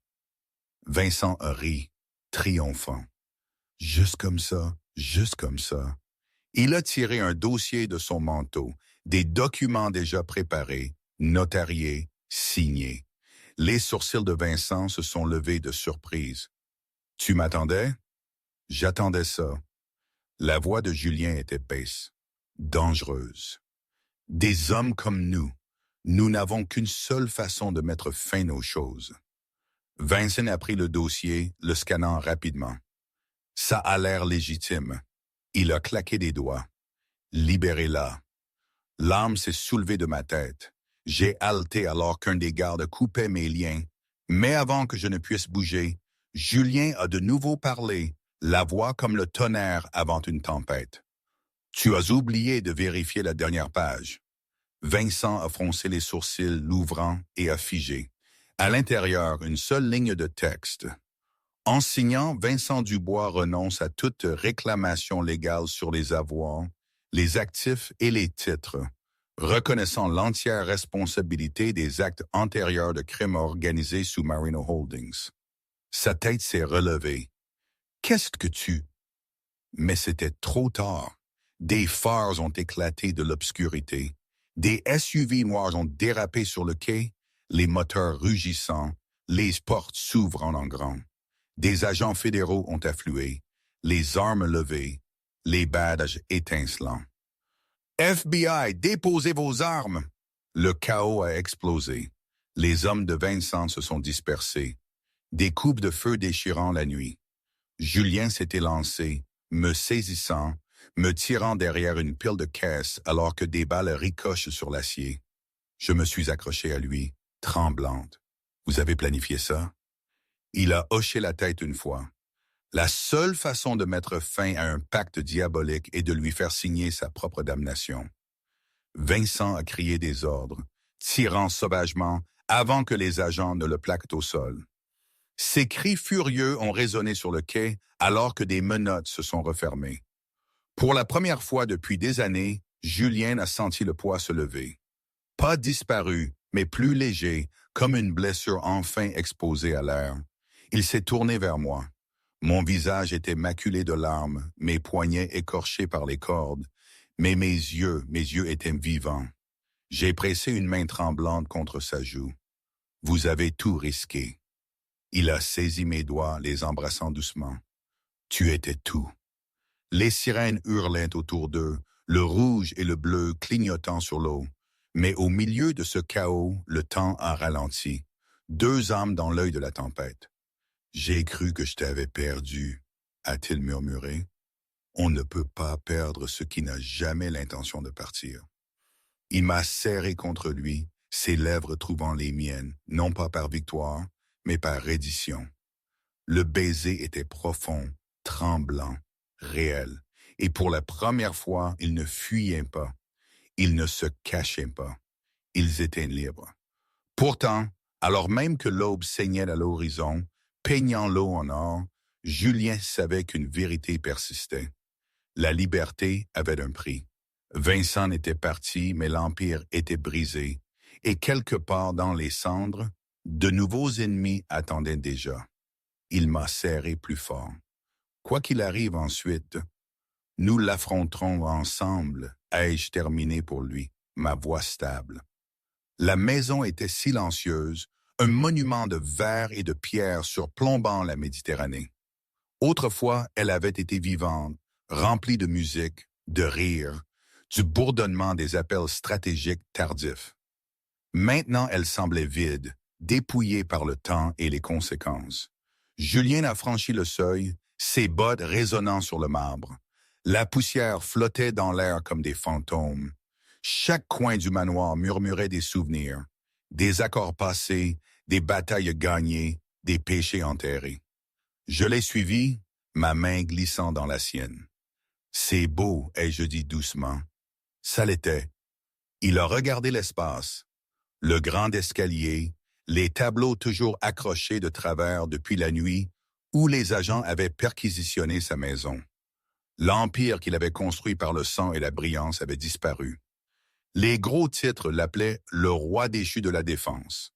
Vincent a ri, triomphant. « Juste comme ça, juste comme ça. » Il a tiré un dossier de son manteau, des documents déjà préparés, notariés, signés. Les sourcils de Vincent se sont levés de surprise. « Tu m'attendais? » »« J'attendais ça. » La voix de Julien était basse, dangereuse. « Des hommes comme nous n'avons qu'une seule façon de mettre fin à nos choses. » Vincent a pris le dossier, le scannant rapidement. Ça a l'air légitime. Il a claqué des doigts. Libérez-la. L'arme s'est soulevée de ma tête. J'ai haleté alors qu'un des gardes coupait mes liens. Mais avant que je ne puisse bouger, Julien a de nouveau parlé, la voix comme le tonnerre avant une tempête. « Tu as oublié de vérifier la dernière page. » Vincent a froncé les sourcils, l'ouvrant et a figé. À l'intérieur, une seule ligne de texte. En signant, Vincent Dubois renonce à toute réclamation légale sur les avoirs, les actifs et les titres, reconnaissant l'entière responsabilité des actes antérieurs de crimes organisés sous Marino Holdings. Sa tête s'est relevée. « Qu'est-ce que tu... » Mais c'était trop tard. Des phares ont éclaté de l'obscurité. Des SUV noirs ont dérapé sur le quai, les moteurs rugissant, les portes s'ouvrant en grand. Des agents fédéraux ont afflué, les armes levées, les badges étincelants. « FBI, déposez vos armes! » Le chaos a explosé. Les hommes de Vincent se sont dispersés. Des coupes de feu déchirant la nuit. Julien s'était lancé, me saisissant, me tirant derrière une pile de caisses alors que des balles ricochent sur l'acier. Je me suis accroché à lui, tremblante. « Vous avez planifié ça? » Il a hoché la tête une fois. La seule façon de mettre fin à un pacte diabolique est de lui faire signer sa propre damnation. Vincent a crié des ordres, tirant sauvagement avant que les agents ne le plaquent au sol. Ses cris furieux ont résonné sur le quai alors que des menottes se sont refermées. Pour la première fois depuis des années, Julien a senti le poids se lever. Pas disparu, mais plus léger, comme une blessure enfin exposée à l'air. Il s'est tourné vers moi. Mon visage était maculé de larmes, mes poignets écorchés par les cordes, mais mes yeux étaient vivants. J'ai pressé une main tremblante contre sa joue. « Vous avez tout risqué. » Il a saisi mes doigts, les embrassant doucement. « Tu étais tout. » Les sirènes hurlaient autour d'eux, le rouge et le bleu clignotant sur l'eau. Mais au milieu de ce chaos, le temps a ralenti. 2 âmes dans l'œil de la tempête. « J'ai cru que je t'avais perdu, » a-t-il murmuré. « On ne peut pas perdre ce qui n'a jamais l'intention de partir. » Il m'a serré contre lui, ses lèvres trouvant les miennes, non pas par victoire, mais par reddition. Le baiser était profond, tremblant, réel, et pour la première fois, ils ne fuyaient pas, ils ne se cachaient pas, ils étaient libres. Pourtant, alors même que l'aube saignait à l'horizon, peignant l'eau en or, Julien savait qu'une vérité persistait. La liberté avait un prix. Vincent était parti, mais l'Empire était brisé, et quelque part dans les cendres, de nouveaux ennemis attendaient déjà. Il m'a serré plus fort. Quoi qu'il arrive ensuite, nous l'affronterons ensemble, ai-je terminé pour lui, ma voix stable. La maison était silencieuse, un monument de verre et de pierre surplombant la Méditerranée. Autrefois, elle avait été vivante, remplie de musique, de rire, du bourdonnement des appels stratégiques tardifs. Maintenant, elle semblait vide, dépouillée par le temps et les conséquences. Julien a franchi le seuil, ses bottes résonnant sur le marbre. La poussière flottait dans l'air comme des fantômes. Chaque coin du manoir murmurait des souvenirs, des accords passés, des batailles gagnées, des péchés enterrés. Je l'ai suivi, ma main glissant dans la sienne. C'est beau, ai-je dit doucement. Ça l'était. Il a regardé l'espace, le grand escalier, les tableaux toujours accrochés de travers depuis la nuit où les agents avaient perquisitionné sa maison. L'empire qu'il avait construit par le sang et la brillance avait disparu. Les gros titres l'appelaient le roi déchu de la défense.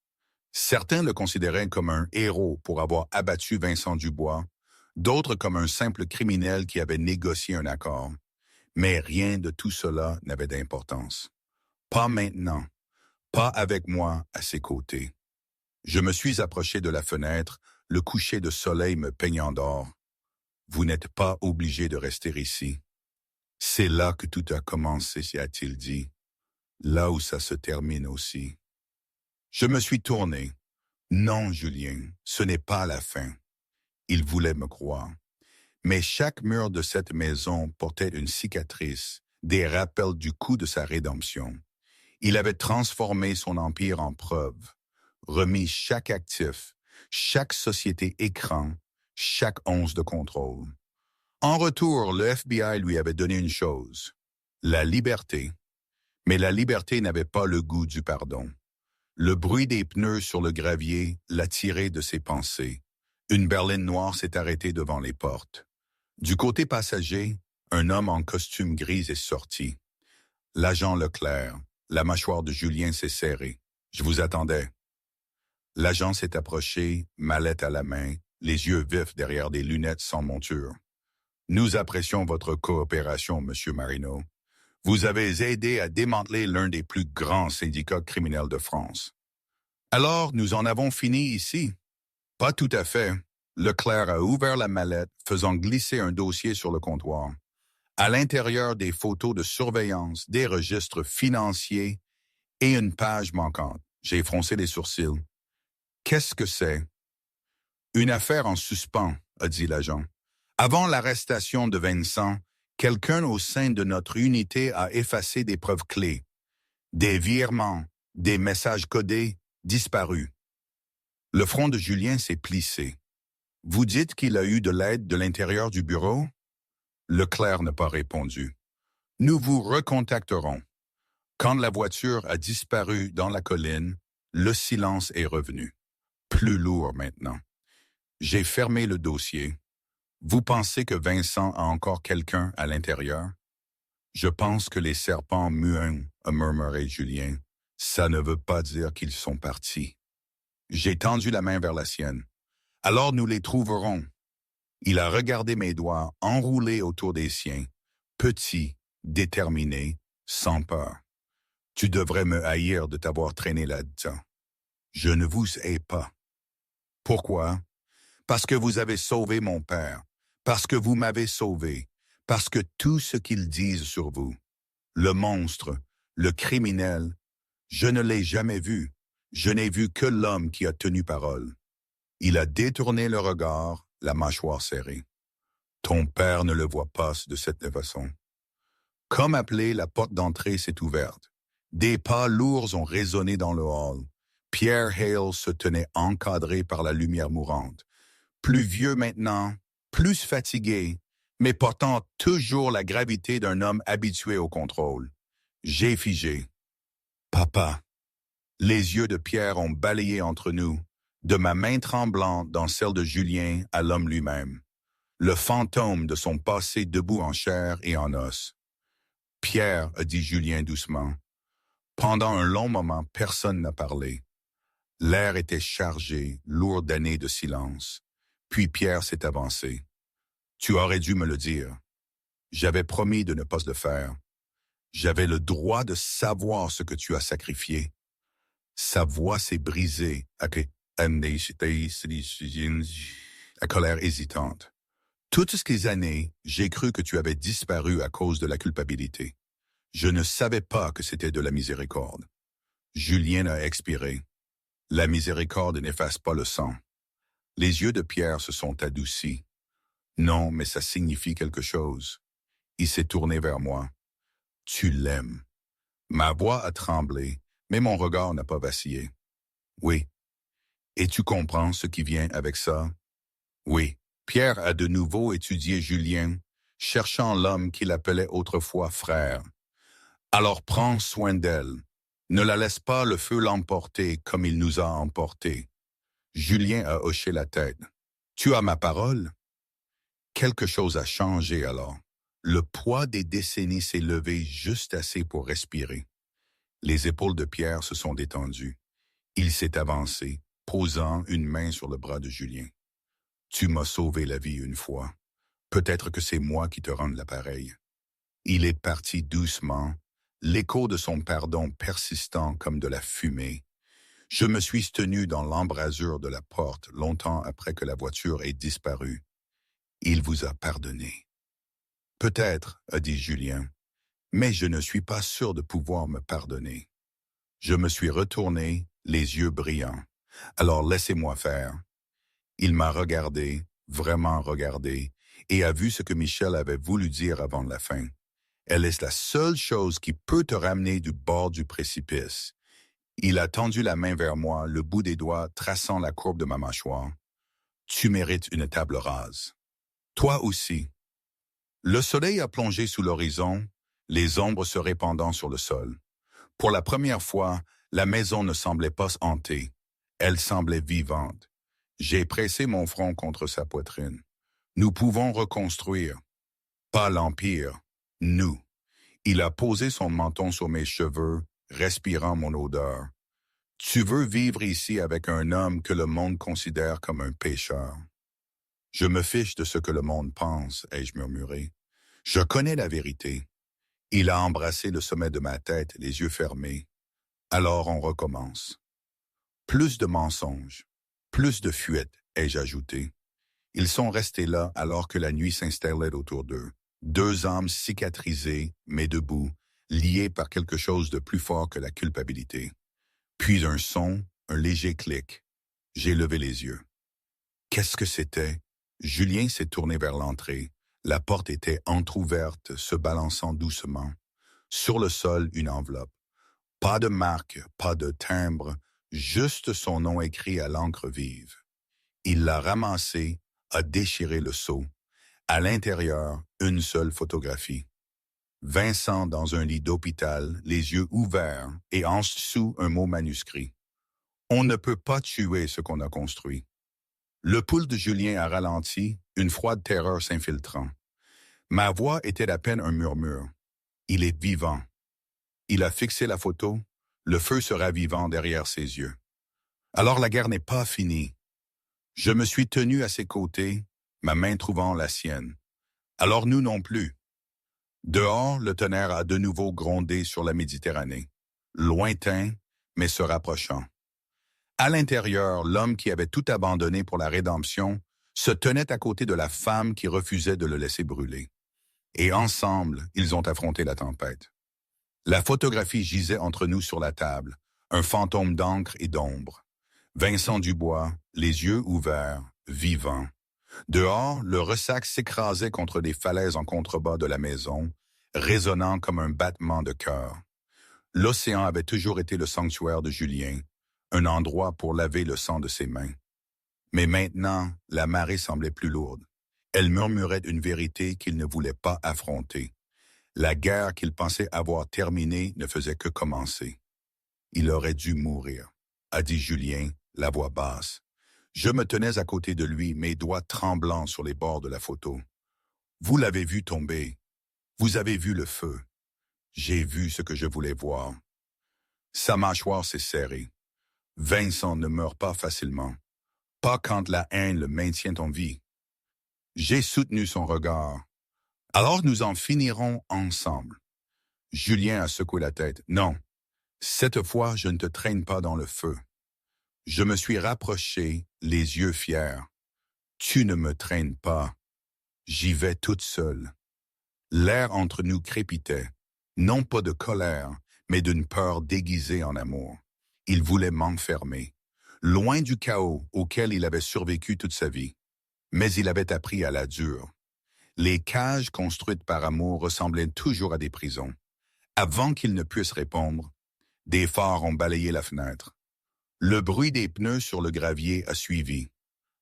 Certains le considéraient comme un héros pour avoir abattu Vincent Dubois, d'autres comme un simple criminel qui avait négocié un accord. Mais rien de tout cela n'avait d'importance. Pas maintenant, pas avec moi à ses côtés. Je me suis approché de la fenêtre, le coucher de soleil me peignant d'or. Vous n'êtes pas obligé de rester ici. C'est là que tout a commencé, a-t-il dit. Là où ça se termine aussi. Je me suis tourné. Non, Julien, ce n'est pas la fin. Il voulait me croire. Mais chaque mur de cette maison portait une cicatrice, des rappels du coup de sa rédemption. Il avait transformé son empire en preuve, remis chaque actif, chaque société écran, chaque once de contrôle. En retour, le FBI lui avait donné une chose, la liberté. Mais la liberté n'avait pas le goût du pardon. Le bruit des pneus sur le gravier l'a tiré de ses pensées. Une berline noire s'est arrêtée devant les portes. Du côté passager, un homme en costume gris est sorti. L'agent Leclerc, la mâchoire de Julien s'est serrée. Je vous attendais. L'agent s'est approché, mallette à la main, les yeux vifs derrière des lunettes sans monture. Nous apprécions votre coopération, Monsieur Marino. Vous avez aidé à démanteler l'un des plus grands syndicats criminels de France. Alors, nous en avons fini ici? Pas tout à fait. Leclerc a ouvert la mallette, faisant glisser un dossier sur le comptoir. À l'intérieur, des photos de surveillance, des registres financiers et une page manquante. J'ai froncé les sourcils. Qu'est-ce que c'est? Une affaire en suspens, a dit l'agent. Avant l'arrestation de Vincent, quelqu'un au sein de notre unité a effacé des preuves clés. Des virements, des messages codés, disparus. Le front de Julien s'est plissé. Vous dites qu'il a eu de l'aide de l'intérieur du bureau? Leclerc n'a pas répondu. Nous vous recontacterons. Quand la voiture a disparu dans la colline, le silence est revenu. Plus lourd maintenant. J'ai fermé le dossier. Vous pensez que Vincent a encore quelqu'un à l'intérieur? Je pense que les serpents muent, a murmuré Julien. Ça ne veut pas dire qu'ils sont partis. J'ai tendu la main vers la sienne. Alors nous les trouverons. Il a regardé mes doigts enroulés autour des siens, petits, déterminés, sans peur. Tu devrais me haïr de t'avoir traîné là-dedans. Je ne vous hais pas. Pourquoi? Parce que vous avez sauvé mon père, parce que vous m'avez sauvé, parce que tout ce qu'ils disent sur vous, le monstre, le criminel, je ne l'ai jamais vu. Je n'ai vu que l'homme qui a tenu parole. Il a détourné le regard, la mâchoire serrée. Ton père ne le voit pas de cette façon. Comme appelé, la porte d'entrée s'est ouverte. Des pas lourds ont résonné dans le hall. Pierre Hale se tenait encadré par la lumière mourante. Plus vieux maintenant, plus fatigué, mais portant toujours la gravité d'un homme habitué au contrôle. J'ai figé. Papa. Les yeux de Pierre ont balayé entre nous, de ma main tremblante dans celle de Julien à l'homme lui-même, le fantôme de son passé debout en chair et en os. Pierre, a dit Julien doucement. Pendant un long moment, personne n'a parlé. L'air était chargé, lourd d'années de silence. Puis Pierre s'est avancé. Tu aurais dû me le dire. J'avais promis de ne pas le faire. J'avais le droit de savoir ce que tu as sacrifié. Sa voix s'est brisée à colère hésitante. Toutes ces années, j'ai cru que tu avais disparu à cause de la culpabilité. Je ne savais pas que c'était de la miséricorde. Julien a expiré. La miséricorde n'efface pas le sang. Les yeux de Pierre se sont adoucis. Non, mais ça signifie quelque chose. Il s'est tourné vers moi. Tu l'aimes. Ma voix a tremblé, mais mon regard n'a pas vacillé. Oui. Et tu comprends ce qui vient avec ça? Oui. Pierre a de nouveau étudié Julien, cherchant l'homme qu'il appelait autrefois frère. Alors prends soin d'elle. Ne la laisse pas le feu l'emporter comme il nous a emportés. Julien a hoché la tête. Tu as ma parole? Quelque chose a changé alors. Le poids des décennies s'est levé juste assez pour respirer. Les épaules de Pierre se sont détendues. Il s'est avancé, posant une main sur le bras de Julien. Tu m'as sauvé la vie une fois. Peut-être que c'est moi qui te rende l'appareil. Il est parti doucement, l'écho de son pardon persistant comme de la fumée. Je me suis tenu dans l'embrasure de la porte longtemps après que la voiture ait disparu. Il vous a pardonné. Peut-être, a dit Julien, mais je ne suis pas sûr de pouvoir me pardonner. Je me suis retourné, les yeux brillants. Alors laissez-moi faire. Il m'a regardé, vraiment regardé, et a vu ce que Michel avait voulu dire avant la fin. Elle est la seule chose qui peut te ramener du bord du précipice. Il a tendu la main vers moi, le bout des doigts traçant la courbe de ma mâchoire. Tu mérites une table rase. Toi aussi. Le soleil a plongé sous l'horizon, les ombres se répandant sur le sol. Pour la première fois, la maison ne semblait pas hantée. Elle semblait vivante. J'ai pressé mon front contre sa poitrine. Nous pouvons reconstruire. Pas l'Empire, nous. Il a posé son menton sur mes cheveux, respirant mon odeur. Tu veux vivre ici avec un homme que le monde considère comme un pécheur. Je me fiche de ce que le monde pense, ai-je murmuré. Je connais la vérité. Il a embrassé le sommet de ma tête, les yeux fermés. Alors on recommence. Plus de mensonges, plus de fuites, ai-je ajouté. Ils sont restés là alors que la nuit s'installait autour d'eux. Deux âmes cicatrisées, mais debout, liées par quelque chose de plus fort que la culpabilité. Puis un son, un léger clic. J'ai levé les yeux. Qu'est-ce que c'était? Julien s'est tourné vers l'entrée. La porte était entr'ouverte, se balançant doucement. Sur le sol, une enveloppe. Pas de marque, pas de timbre, juste son nom écrit à l'encre vive. Il l'a ramassé, a déchiré le seau. À l'intérieur, une seule photographie. Vincent dans un lit d'hôpital, les yeux ouverts, et en dessous un mot manuscrit. On ne peut pas tuer ce qu'on a construit. Le pouls de Julien a ralenti, une froide terreur s'infiltrant. Ma voix était à peine un murmure. Il est vivant. Il a fixé la photo, le feu se ravivant derrière ses yeux. Alors la guerre n'est pas finie. Je me suis tenu à ses côtés, ma main trouvant la sienne. Alors nous non plus. Dehors, le tonnerre a de nouveau grondé sur la Méditerranée. Lointain, mais se rapprochant. À l'intérieur, l'homme qui avait tout abandonné pour la rédemption se tenait à côté de la femme qui refusait de le laisser brûler. Et ensemble, ils ont affronté la tempête. La photographie gisait entre nous sur la table, un fantôme d'encre et d'ombre. Vincent Dubois, les yeux ouverts, vivant. Dehors, le ressac s'écrasait contre les falaises en contrebas de la maison, résonnant comme un battement de cœur. L'océan avait toujours été le sanctuaire de Julien, un endroit pour laver le sang de ses mains. Mais maintenant, la marée semblait plus lourde. Elle murmurait une vérité qu'il ne voulait pas affronter. La guerre qu'il pensait avoir terminée ne faisait que commencer. Il aurait dû mourir, a dit Julien, la voix basse. Je me tenais à côté de lui, mes doigts tremblants sur les bords de la photo. Vous l'avez vu tomber. Vous avez vu le feu. J'ai vu ce que je voulais voir. Sa mâchoire s'est serrée. Vincent ne meurt pas facilement. Pas quand la haine le maintient en vie. J'ai soutenu son regard. Alors nous en finirons ensemble. Julien a secoué la tête. Non, cette fois je ne te traîne pas dans le feu. Je me suis rapproché, les yeux fiers. Tu ne me traînes pas. J'y vais toute seule. L'air entre nous crépitait, non pas de colère, mais d'une peur déguisée en amour. Il voulait m'enfermer, loin du chaos auquel il avait survécu toute sa vie. Mais il avait appris à la dure. Les cages construites par amour ressemblaient toujours à des prisons. Avant qu'il ne puisse répondre, des phares ont balayé la fenêtre. Le bruit des pneus sur le gravier a suivi.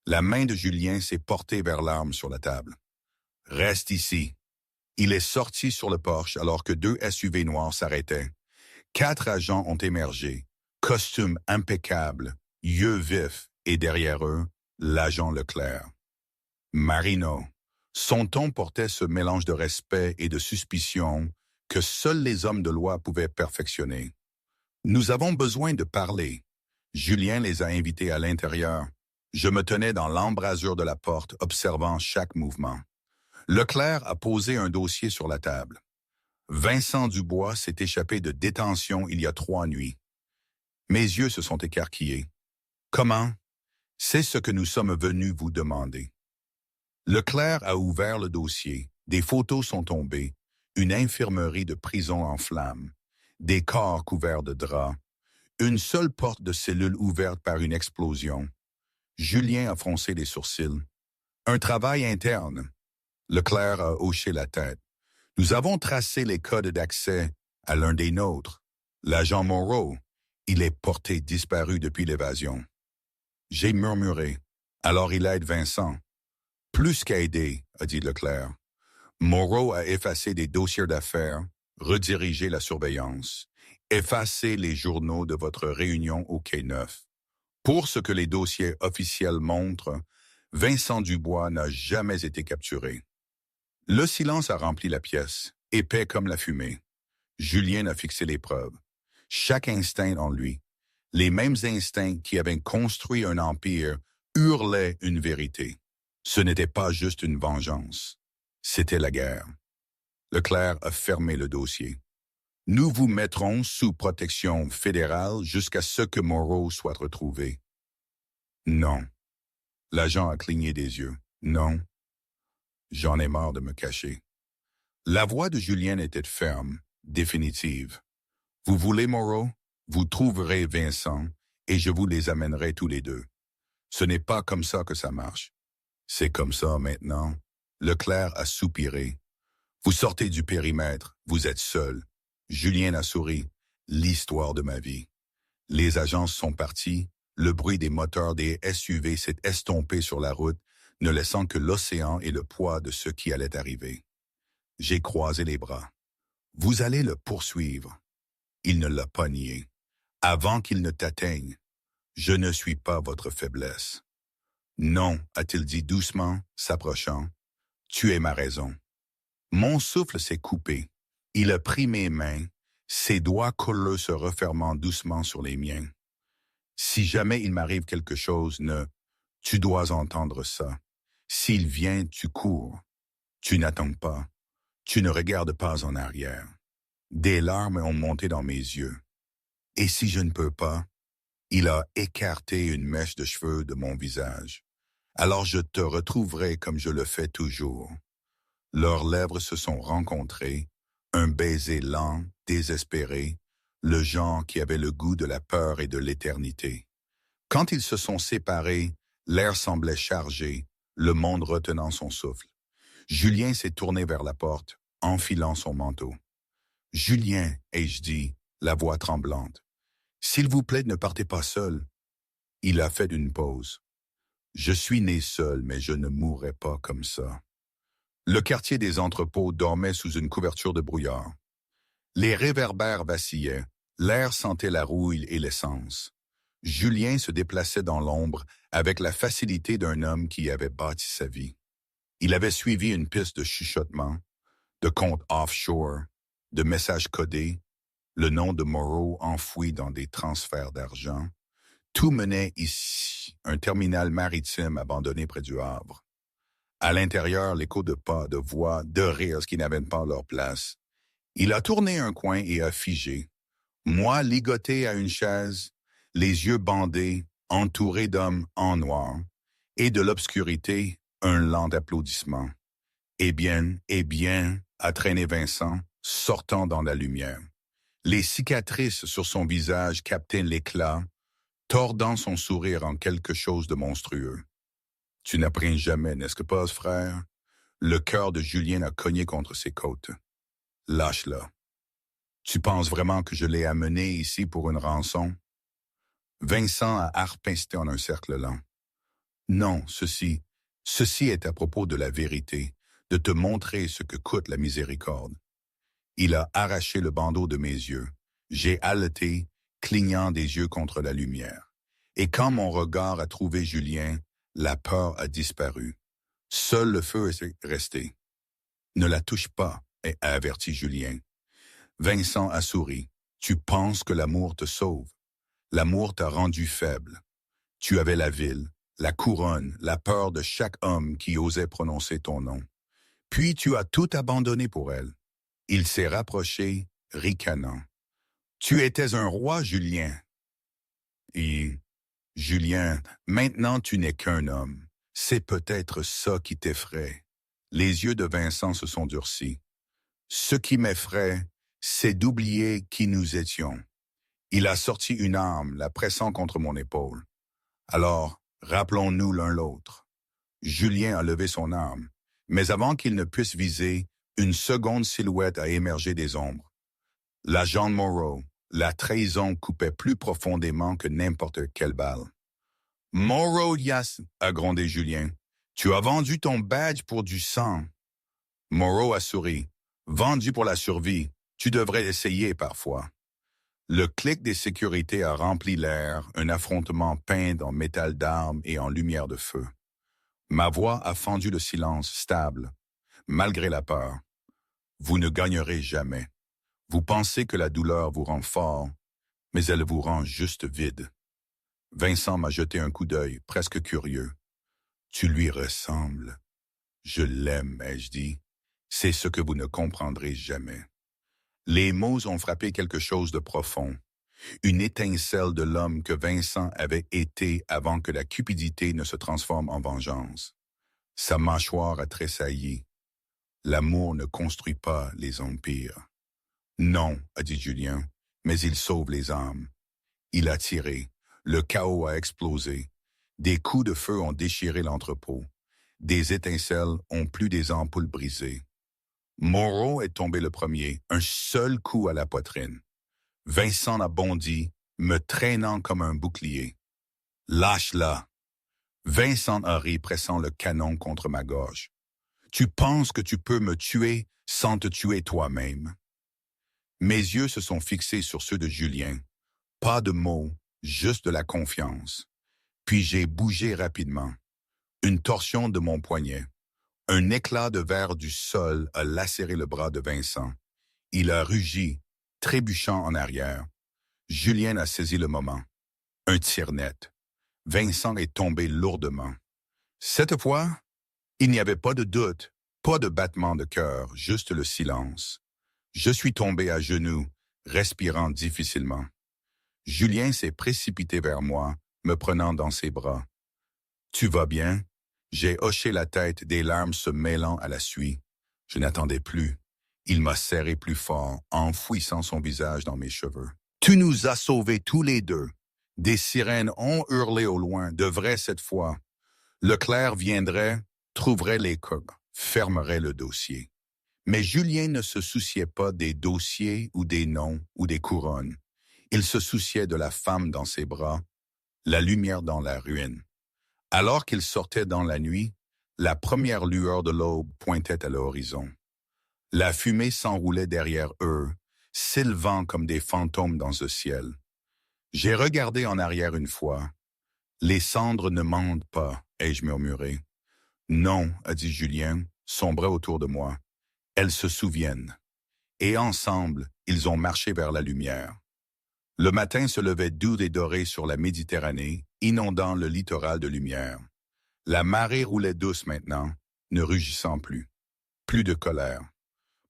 La main de Julien s'est portée vers l'arme sur la table. « Reste ici. » Il est sorti sur le porche alors que 2 SUV noirs s'arrêtaient. 4 agents ont émergé, costumes impeccables, yeux vifs, et derrière eux, l'agent Leclerc. Marino. Son ton portait ce mélange de respect et de suspicion que seuls les hommes de loi pouvaient perfectionner. « Nous avons besoin de parler. » Julien les a invités à l'intérieur. Je me tenais dans l'embrasure de la porte, observant chaque mouvement. Leclerc a posé un dossier sur la table. Vincent Dubois s'est échappé de détention il y a 3 nuits. Mes yeux se sont écarquillés. Comment? C'est ce que nous sommes venus vous demander. Leclerc a ouvert le dossier. Des photos sont tombées. Une infirmerie de prison en flammes. Des corps couverts de draps. Une seule porte de cellule ouverte par une explosion. Julien a froncé les sourcils. Un travail interne. Leclerc a hoché la tête. Nous avons tracé les codes d'accès à l'un des nôtres. L'agent Moreau, il est porté disparu depuis l'évasion. J'ai murmuré. Alors il aide Vincent. Plus qu'à aider, a dit Leclerc. Moreau a effacé des dossiers d'affaires, redirigé la surveillance, effacé les journaux de votre réunion au Quai Neuf. Pour ce que les dossiers officiels montrent, Vincent Dubois n'a jamais été capturé. Le silence a rempli la pièce, épais comme la fumée. Julien a fixé les preuves. Chaque instinct en lui, les mêmes instincts qui avaient construit un empire, hurlaient une vérité. Ce n'était pas juste une vengeance, c'était la guerre. Leclerc a fermé le dossier. Nous vous mettrons sous protection fédérale jusqu'à ce que Moreau soit retrouvé. Non. L'agent a cligné des yeux. Non. J'en ai marre de me cacher. La voix de Julien était ferme, définitive. Vous voulez Moreau? Vous trouverez Vincent, et je vous les amènerai tous les deux. Ce n'est pas comme ça que ça marche. C'est comme ça maintenant. Leclerc a soupiré. Vous sortez du périmètre, vous êtes seul. Julien a souri. L'histoire de ma vie. Les agents sont partis. Le bruit des moteurs des SUV s'est estompé sur la route, ne laissant que l'océan et le poids de ce qui allait arriver. J'ai croisé les bras. Vous allez le poursuivre. Il ne l'a pas nié. Avant qu'il ne t'atteigne, je ne suis pas votre faiblesse. Non, a-t-il dit doucement, s'approchant. Tu es ma raison. Mon souffle s'est coupé. Il a pris mes mains, ses doigts colleux se refermant doucement sur les miens. Si jamais il m'arrive quelque chose, tu dois entendre ça. S'il vient, tu cours. Tu n'attends pas. Tu ne regardes pas en arrière. Des larmes ont monté dans mes yeux. Et si je ne peux pas? Il a écarté une mèche de cheveux de mon visage. Alors je te retrouverai comme je le fais toujours. Leurs lèvres se sont rencontrées, un baiser lent, désespéré, le genre qui avait le goût de la peur et de l'éternité. Quand ils se sont séparés, l'air semblait chargé, le monde retenant son souffle. Julien s'est tourné vers la porte, enfilant son manteau. « Julien » ai-je dit, la voix tremblante. S'il vous plaît, ne partez pas seul. Il a fait une pause. Je suis né seul, mais je ne mourrai pas comme ça. Le quartier des entrepôts dormait sous une couverture de brouillard. Les réverbères vacillaient, l'air sentait la rouille et l'essence. Julien se déplaçait dans l'ombre avec la facilité d'un homme qui avait bâti sa vie. Il avait suivi une piste de chuchotement, de comptes offshore, de messages codés, le nom de Moreau enfoui dans des transferts d'argent. Tout menait ici, un terminal maritime abandonné près du Havre. À l'intérieur, l'écho de pas, de voix, de rires qui n'avaient pas leur place. Il a tourné un coin et a figé. Moi, ligoté à une chaise, les yeux bandés, entouré d'hommes en noir, et de l'obscurité, un lent applaudissement. Eh bien, a traîné Vincent, sortant dans la lumière. Les cicatrices sur son visage captaient l'éclat, tordant son sourire en quelque chose de monstrueux. Tu n'apprends jamais, n'est-ce pas, frère? Le cœur de Julien a cogné contre ses côtes. Lâche-la. Tu penses vraiment que je l'ai amené ici pour une rançon? Vincent a harpincé en un cercle lent. Non, ceci est à propos de la vérité, de te montrer ce que coûte la miséricorde. Il a arraché le bandeau de mes yeux. J'ai haleté, clignant des yeux contre la lumière. Et quand mon regard a trouvé Julien, la peur a disparu. Seul le feu est resté. Ne la touche pas, a averti Julien. Vincent a souri. Tu penses que l'amour te sauve. L'amour t'a rendu faible. Tu avais la ville, la couronne, la peur de chaque homme qui osait prononcer ton nom. Puis tu as tout abandonné pour elle. Il s'est rapproché, ricanant. Tu étais un roi, Julien. Et, Julien, maintenant tu n'es qu'un homme. C'est peut-être ça qui t'effraie. Les yeux de Vincent se sont durcis. Ce qui m'effraie, c'est d'oublier qui nous étions. Il a sorti une arme, la pressant contre mon épaule. Alors, rappelons-nous l'un l'autre. Julien a levé son arme, mais avant qu'il ne puisse viser, une seconde silhouette a émergé des ombres. L'agent Moreau, la trahison coupait plus profondément que n'importe quelle balle. « Moreau, yes !» a grondé Julien. « Tu as vendu ton badge pour du sang. » Moreau a souri. « Vendu pour la survie. Tu devrais essayer parfois. » Le clic des sécurités a rempli l'air, un affrontement peint en métal d'armes et en lumière de feu. Ma voix a fendu le silence stable, malgré la peur. Vous ne gagnerez jamais. Vous pensez que la douleur vous rend fort, mais elle vous rend juste vide. Vincent m'a jeté un coup d'œil, presque curieux. Tu lui ressembles. Je l'aime, ai-je dit. C'est ce que vous ne comprendrez jamais. Les mots ont frappé quelque chose de profond, une étincelle de l'homme que Vincent avait été avant que la cupidité ne se transforme en vengeance. Sa mâchoire a tressailli. L'amour ne construit pas les empires. Non, a dit Julien, mais il sauve les âmes. Il a tiré. Le chaos a explosé. Des coups de feu ont déchiré l'entrepôt. Des étincelles ont plus des ampoules brisées. Moreau est tombé le premier, un seul coup à la poitrine. Vincent a bondi, me traînant comme un bouclier. Lâche-la. Vincent a ri, pressant le canon contre ma gorge. Tu penses que tu peux me tuer sans te tuer toi-même. Mes yeux se sont fixés sur ceux de Julien. Pas de mots, juste de la confiance. Puis j'ai bougé rapidement. Une torsion de mon poignet. Un éclat de verre du sol a lacéré le bras de Vincent. Il a rugi, trébuchant en arrière. Julien a saisi le moment. Un tir net. Vincent est tombé lourdement. Cette fois, il n'y avait pas de doute, pas de battement de cœur, juste le silence. Je suis tombé à genoux, respirant difficilement. Julien s'est précipité vers moi, me prenant dans ses bras. « Tu vas bien ?» J'ai hoché la tête, des larmes se mêlant à la suie. Je n'attendais plus. Il m'a serré plus fort, enfouissant son visage dans mes cheveux. « Tu nous as sauvés tous les deux. » Des sirènes ont hurlé au loin, de vrai cette fois. Leclerc viendrait, trouverait les coques, fermerait le dossier. Mais Julien ne se souciait pas des dossiers ou des noms ou des couronnes. Il se souciait de la femme dans ses bras, la lumière dans la ruine. Alors qu'ils sortaient dans la nuit, la première lueur de l'aube pointait à l'horizon. La fumée s'enroulait derrière eux, s'élevant comme des fantômes dans ce ciel. J'ai regardé en arrière une fois. Les cendres ne mentent pas, ai-je murmuré. Non, a dit Julien, son bras autour de moi. Elles se souviennent. Et ensemble, ils ont marché vers la lumière. Le matin se levait doux et doré sur la Méditerranée, inondant le littoral de lumière. La marée roulait douce maintenant, ne rugissant plus. Plus de colère.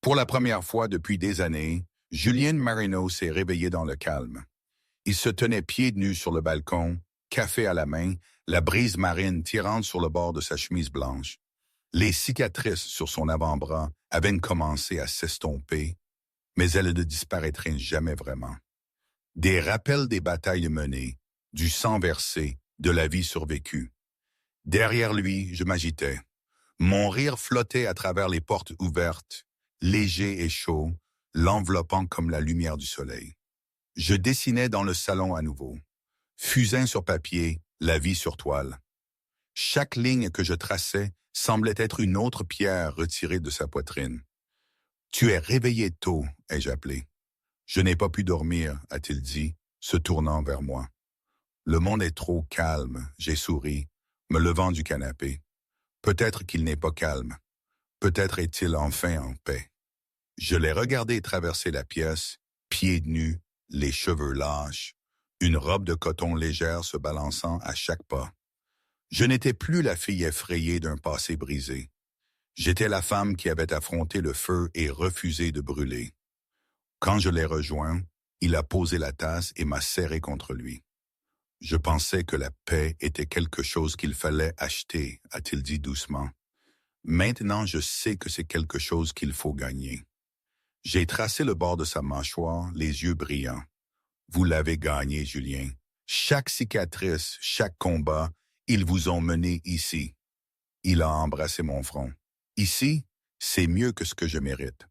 Pour la première fois depuis des années, Julien Marino s'est réveillé dans le calme. Il se tenait pieds nus sur le balcon, café à la main, la brise marine tirante sur le bord de sa chemise blanche. Les cicatrices sur son avant-bras avaient commencé à s'estomper, mais elles ne disparaîtraient jamais vraiment. Des rappels des batailles menées, du sang versé, de la vie survécue. Derrière lui, je m'agitais. Mon rire flottait à travers les portes ouvertes, léger et chaud, l'enveloppant comme la lumière du soleil. Je dessinais dans le salon à nouveau. Fusain sur papier, la vie sur toile. Chaque ligne que je traçais semblait être une autre pierre retirée de sa poitrine. « Tu es réveillé tôt », ai-je appelé. « Je n'ai pas pu dormir », a-t-il dit, se tournant vers moi. « Le monde est trop calme », j'ai souri, me levant du canapé. Peut-être qu'il n'est pas calme. Peut-être est-il enfin en paix. Je l'ai regardé traverser la pièce, pieds nus, les cheveux lâches, une robe de coton légère se balançant à chaque pas. Je n'étais plus la fille effrayée d'un passé brisé. J'étais la femme qui avait affronté le feu et refusé de brûler. Quand je l'ai rejoint, il a posé la tasse et m'a serré contre lui. Je pensais que la paix était quelque chose qu'il fallait acheter, a-t-il dit doucement. Maintenant, je sais que c'est quelque chose qu'il faut gagner. J'ai tracé le bord de sa mâchoire, les yeux brillants. Vous l'avez gagné, Julien. Chaque cicatrice, chaque combat, ils vous ont mené ici. Il a embrassé mon front. Ici, c'est mieux que ce que je mérite.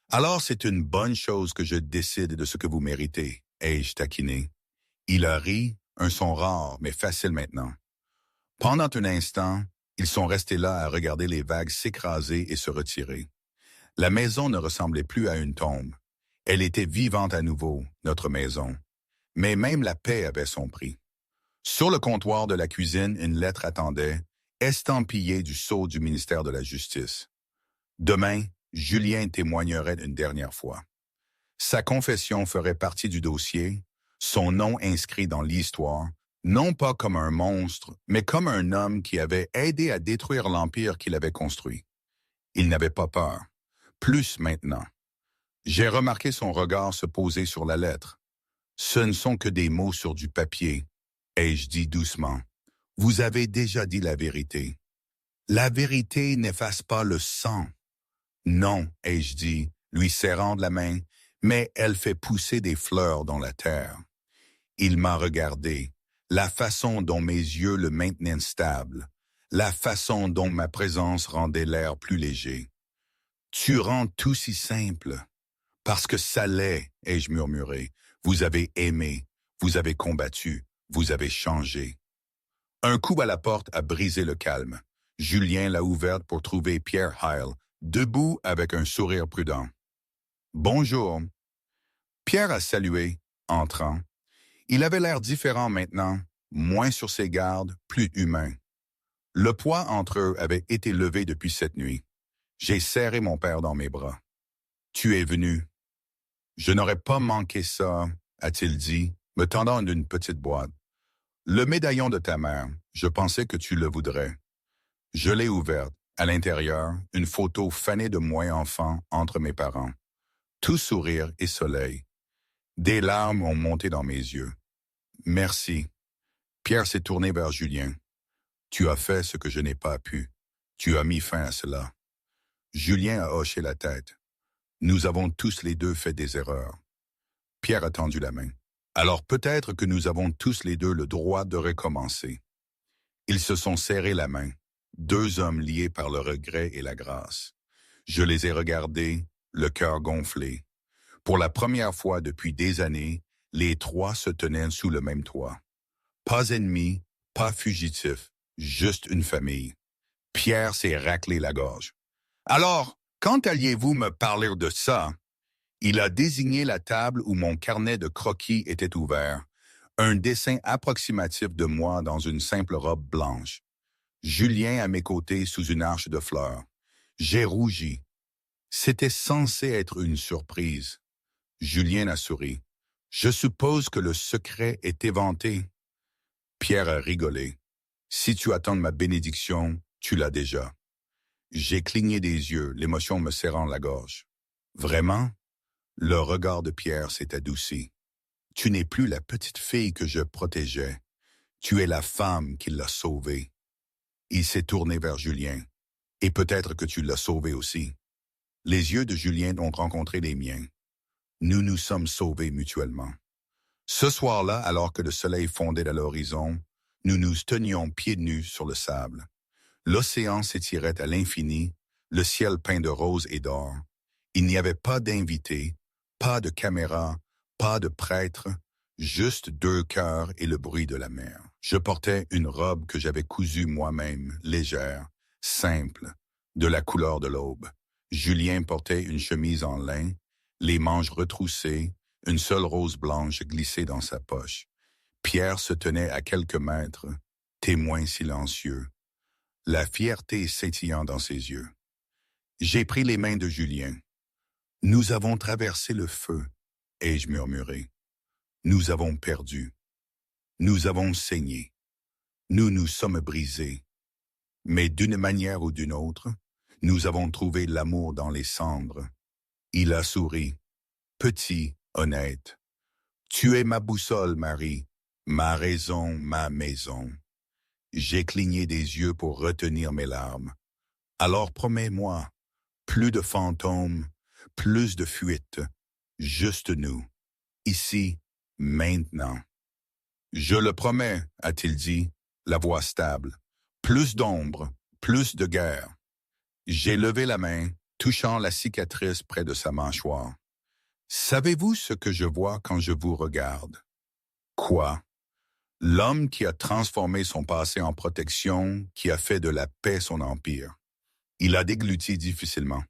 Alors c'est une bonne chose que je décide de ce que vous méritez, ai-je taquiné. Il a ri, un son rare, mais facile maintenant. Pendant un instant, ils sont restés là à regarder les vagues s'écraser et se retirer. La maison ne ressemblait plus à une tombe. Elle était vivante à nouveau, notre maison. Mais même la paix avait son prix. Sur le comptoir de la cuisine, une lettre attendait, estampillée du sceau du ministère de la Justice. Demain, Julien témoignerait une dernière fois. Sa confession ferait partie du dossier, son nom inscrit dans l'histoire, non pas comme un monstre, mais comme un homme qui avait aidé à détruire l'empire qu'il avait construit. Il n'avait pas peur. Plus maintenant. J'ai remarqué son regard se poser sur la lettre. Ce ne sont que des mots sur du papier, ai-je dit doucement. Vous avez déjà dit la vérité. La vérité n'efface pas le sang. Non, ai-je dit, lui serrant de la main, mais elle fait pousser des fleurs dans la terre. Il m'a regardé, la façon dont mes yeux le maintenaient stable, la façon dont ma présence rendait l'air plus léger. Tu rends tout si simple. Parce que ça l'est, ai-je murmuré. Vous avez aimé, vous avez combattu, vous avez changé. Un coup à la porte a brisé le calme. Julien l'a ouverte pour trouver Pierre Heil, debout avec un sourire prudent. « Bonjour. » Pierre a salué, entrant. Il avait l'air différent maintenant, moins sur ses gardes, plus humain. Le poids entre eux avait été levé depuis cette nuit. J'ai serré mon père dans mes bras. « Tu es venu. »« Je n'aurais pas manqué ça, » a-t-il dit, me tendant une petite boîte. « Le médaillon de ta mère, je pensais que tu le voudrais. » Je l'ai ouverte. À l'intérieur, une photo fanée de moi enfant entre mes parents. Tout sourire et soleil. Des larmes ont monté dans mes yeux. « Merci. » Pierre s'est tourné vers Julien. « Tu as fait ce que je n'ai pas pu. Tu as mis fin à cela. » Julien a hoché la tête. Nous avons tous les deux fait des erreurs. Pierre a tendu la main. Alors peut-être que nous avons tous les deux le droit de recommencer. Ils se sont serrés la main, deux hommes liés par le regret et la grâce. Je les ai regardés, le cœur gonflé. Pour la première fois depuis des années, Les trois se tenaient sous le même toit. Pas ennemis, pas fugitifs, juste une famille. Pierre s'est raclé la gorge. Alors, quand alliez-vous me parler de ça? Il a désigné la table où mon carnet de croquis était ouvert, un dessin approximatif de moi dans une simple robe blanche. Julien à mes côtés sous une arche de fleurs. J'ai rougi. C'était censé être une surprise. Julien a souri. Je suppose que le secret est éventé. Pierre a rigolé. Si tu attends ma bénédiction, tu l'as déjà. J'ai cligné des yeux, l'émotion me serrant la gorge. Vraiment? Le regard de Pierre s'est adouci. Tu n'es plus la petite fille que je protégeais. Tu es la femme qui l'a sauvée. Il s'est tourné vers Julien. Et peut-être que tu l'as sauvé aussi. Les yeux de Julien ont rencontré les miens. Nous nous sommes sauvés mutuellement. Ce soir-là, alors que le soleil fondait à l'horizon, nous nous tenions pieds nus sur le sable. L'océan s'étirait à l'infini, le ciel peint de rose et d'or. Il n'y avait pas d'invités, pas de caméra, pas de prêtre, juste deux cœurs et le bruit de la mer. Je portais une robe que j'avais cousue moi-même, légère, simple, de la couleur de l'aube. Julien portait une chemise en lin, les manches retroussées, une seule rose blanche glissée dans sa poche. Pierre se tenait à quelques mètres, témoin silencieux, la fierté scintillant dans ses yeux. J'ai pris les mains de Julien. Nous avons traversé le feu, ai-je murmuré. Nous avons perdu. Nous avons saigné. Nous nous sommes brisés. Mais d'une manière ou d'une autre, nous avons trouvé l'amour dans les cendres. Il a souri. Petit, honnête. Tu es ma boussole, Marie, ma raison, ma maison. J'ai cligné des yeux pour retenir mes larmes. Alors promets-moi, plus de fantômes, plus de fuites, juste nous, ici, maintenant. Je le promets, a-t-il dit, la voix stable. Plus d'ombre, plus de guerre. J'ai levé la main, touchant la cicatrice près de sa mâchoire. Savez-vous ce que je vois quand je vous regarde? Quoi? L'homme qui a transformé son passé en protection, qui a fait de la paix son empire. Il a dégluti difficilement.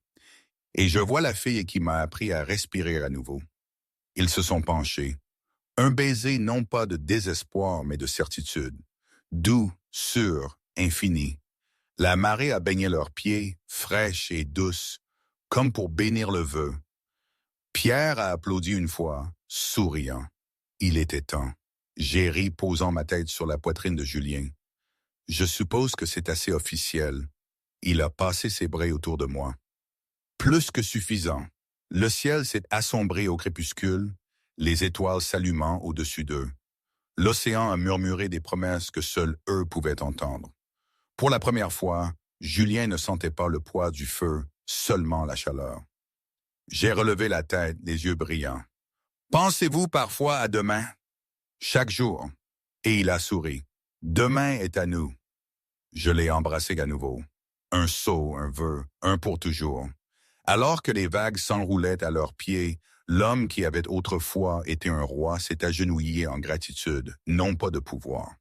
Et je vois la fille qui m'a appris à respirer à nouveau. Ils se sont penchés. Un baiser non pas de désespoir, mais de certitude. Doux, sûr, infini. La marée a baigné leurs pieds, fraîche et douce, comme pour bénir le vœu. Pierre a applaudi une fois, souriant. Il était temps. J'ai ri, posant ma tête sur la poitrine de Julien. Je suppose que c'est assez officiel. Il a passé ses bras autour de moi. Plus que suffisant. Le ciel s'est assombré au crépuscule, les étoiles s'allumant au-dessus d'eux. L'océan a murmuré des promesses que seuls eux pouvaient entendre. Pour la première fois, Julien ne sentait pas le poids du feu, seulement la chaleur. J'ai relevé la tête, les yeux brillants. Pensez-vous parfois à demain? Chaque jour. Et il a souri. Demain est à nous. Je l'ai embrassé à nouveau. Un sceau, un vœu, un pour toujours. Alors que les vagues s'enroulaient à leurs pieds, l'homme qui avait autrefois été un roi s'est agenouillé en gratitude, non pas de pouvoir.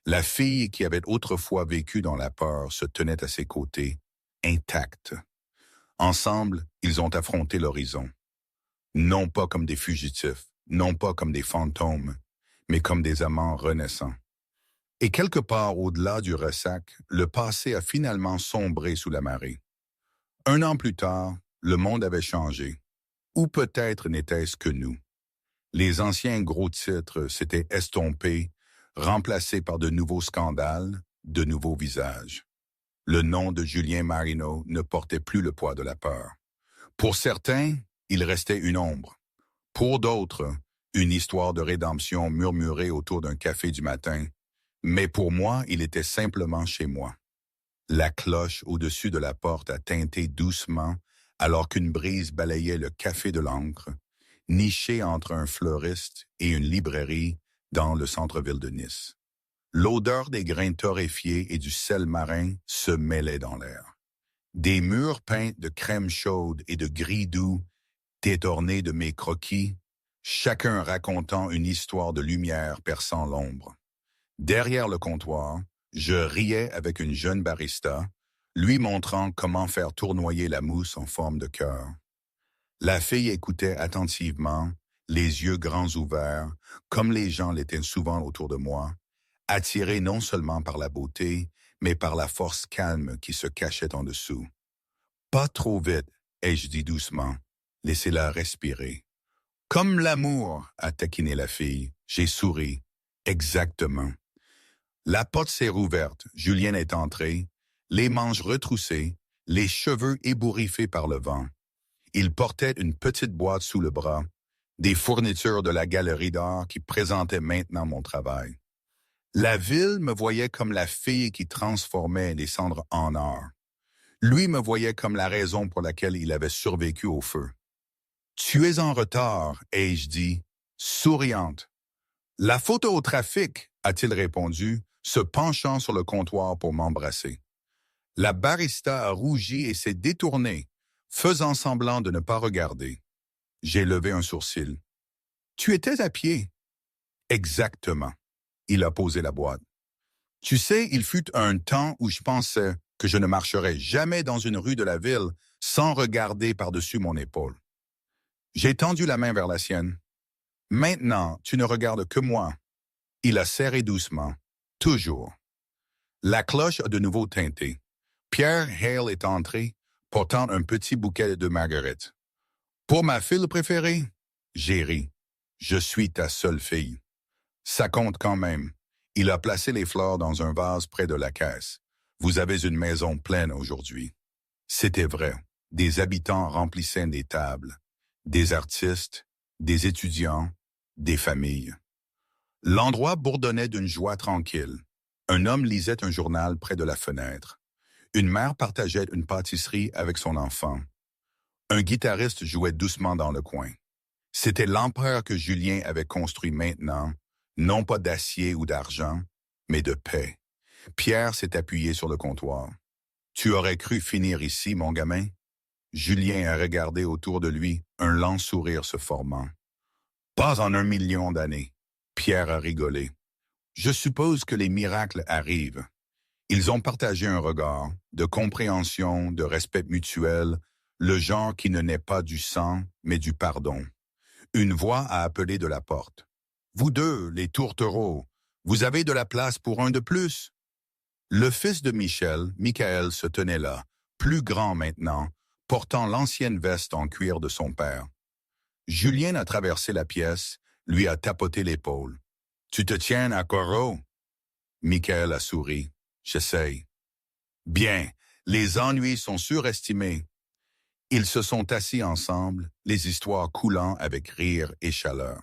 La fille qui avait autrefois vécu dans la peur se tenait à ses côtés, intacte. Ensemble, ils ont affronté l'horizon. Non pas comme des fugitifs, non pas comme des fantômes, mais comme des amants renaissants. Et quelque part au-delà du ressac, le passé a finalement sombré sous la marée. 1 an plus tard, le monde avait changé. Ou peut-être n'était-ce que nous. Les anciens gros titres s'étaient estompés, remplacés par de nouveaux scandales, de nouveaux visages. Le nom de Julien Marino ne portait plus le poids de la peur. Pour certains, il restait une ombre. Pour d'autres, une histoire de rédemption murmurée autour d'un café du matin. Mais pour moi, il était simplement chez moi. La cloche au-dessus de la porte a tinté doucement alors qu'une brise balayait le café de l'Ancre, niché entre un fleuriste et une librairie dans le centre-ville de Nice. L'odeur des grains torréfiés et du sel marin se mêlait dans l'air. Des murs peints de crème chaude et de gris doux, détornés de mes croquis, chacun racontant une histoire de lumière perçant l'ombre. Derrière le comptoir, je riais avec une jeune barista, lui montrant comment faire tournoyer la mousse en forme de cœur. La fille écoutait attentivement, les yeux grands ouverts, comme les gens l'étaient souvent autour de moi, attirés non seulement par la beauté, mais par la force calme qui se cachait en dessous. Pas trop vite, ai-je dit doucement. Laissez-la respirer. Comme l'amour, a taquiné la fille. J'ai souri. Exactement. La porte s'est rouverte. Julien est entré, les manches retroussées, les cheveux ébouriffés par le vent. Il portait une petite boîte sous le bras, des fournitures de la galerie d'art qui présentaient maintenant mon travail. La ville me voyait comme la fille qui transformait les cendres en or. Lui me voyait comme la raison pour laquelle il avait survécu au feu. « Tu es en retard, ai-je dit, souriante. »« La faute au trafic, a-t-il répondu, se penchant sur le comptoir pour m'embrasser. La barista a rougi et s'est détournée, faisant semblant de ne pas regarder. J'ai levé un sourcil. « Tu étais à pied. »« Exactement. » Il a posé la boîte. « Tu sais, il fut un temps où je pensais que je ne marcherais jamais dans une rue de la ville sans regarder par-dessus mon épaule. J'ai tendu la main vers la sienne. « Maintenant, tu ne regardes que moi. » Il a serré doucement. « Toujours. » La cloche a de nouveau tinté. Pierre Hale est entré, portant un petit bouquet de marguerites. « Pour ma fille préférée? » J'ai ri. « Je suis ta seule fille. » Ça compte quand même. Il a placé les fleurs dans un vase près de la caisse. « Vous avez une maison pleine aujourd'hui. » C'était vrai. Des habitants remplissaient des tables. Des artistes, des étudiants, des familles. L'endroit bourdonnait d'une joie tranquille. Un homme lisait un journal près de la fenêtre. Une mère partageait une pâtisserie avec son enfant. Un guitariste jouait doucement dans le coin. C'était l'empereur que Julien avait construit maintenant, non pas d'acier ou d'argent, mais de paix. Pierre s'est appuyé sur le comptoir. « Tu aurais cru finir ici, mon gamin? » Julien a regardé autour de lui, un lent sourire se formant. « Pas en 1 million d'années. » Pierre a rigolé. « Je suppose que les miracles arrivent. » Ils ont partagé un regard, de compréhension, de respect mutuel, le genre qui ne naît pas du sang, mais du pardon. Une voix a appelé de la porte. « Vous deux, les tourtereaux, vous avez de la place pour un de plus? » Le fils de Michel, Michael, se tenait là, plus grand maintenant, portant l'ancienne veste en cuir de son père. Julien a traversé la pièce, lui a tapoté l'épaule. « Tu te tiens à Corot? » Michael a souri. « J'essaye. »« Bien, les ennuis sont surestimés. » Ils se sont assis ensemble, les histoires coulant avec rire et chaleur.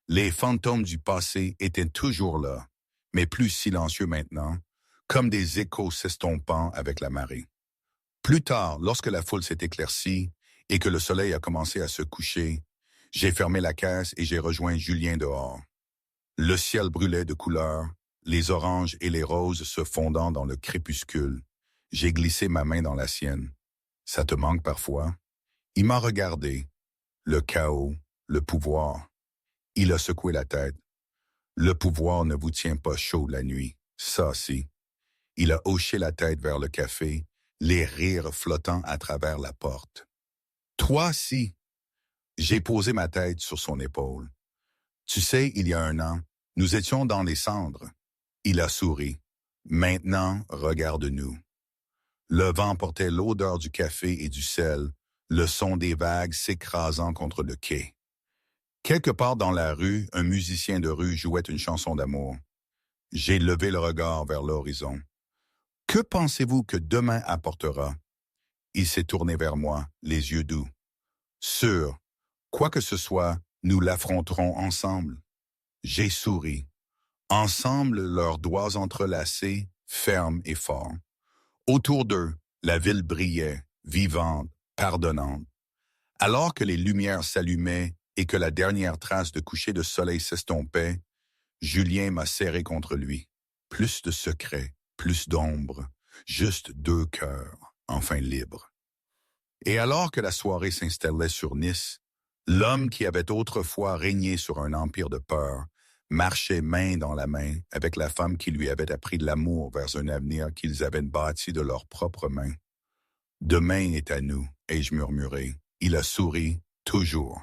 Les fantômes du passé étaient toujours là, mais plus silencieux maintenant, comme des échos s'estompant avec la marée. Plus tard, lorsque la foule s'est éclaircie et que le soleil a commencé à se coucher, j'ai fermé la caisse et j'ai rejoint Julien dehors. Le ciel brûlait de couleurs, les oranges et les roses se fondant dans le crépuscule. J'ai glissé ma main dans la sienne. « Ça te manque parfois? » Il m'a regardé. Le chaos, le pouvoir. Il a secoué la tête. « Le pouvoir ne vous tient pas chaud la nuit, ça si. » Il a hoché la tête vers le café, les rires flottant à travers la porte. « Toi si. » J'ai posé ma tête sur son épaule. « Tu sais, il y a 1 an, nous étions dans les cendres. » Il a souri. « Maintenant, regarde-nous. » Le vent portait l'odeur du café et du sel, le son des vagues s'écrasant contre le quai. Quelque part dans la rue, un musicien de rue jouait une chanson d'amour. J'ai levé le regard vers l'horizon. « Que pensez-vous que demain apportera? » Il s'est tourné vers moi, les yeux doux. « Sûr, quoi que ce soit, nous l'affronterons ensemble. » J'ai souri. Ensemble, leurs doigts entrelacés, fermes et forts. Autour d'eux, la ville brillait, vivante, pardonnante. Alors que les lumières s'allumaient et que la dernière trace de coucher de soleil s'estompait, Julien m'a serré contre lui. Plus de secrets, plus d'ombre, juste 2 cœurs, enfin libres. Et alors que la soirée s'installait sur Nice, L'homme qui avait autrefois régné sur un empire de peur marchait main dans la main avec la femme qui lui avait appris de l'amour vers un avenir qu'ils avaient bâti de leurs propres mains. Demain est à nous, ai-je murmuré. Il a souri, toujours.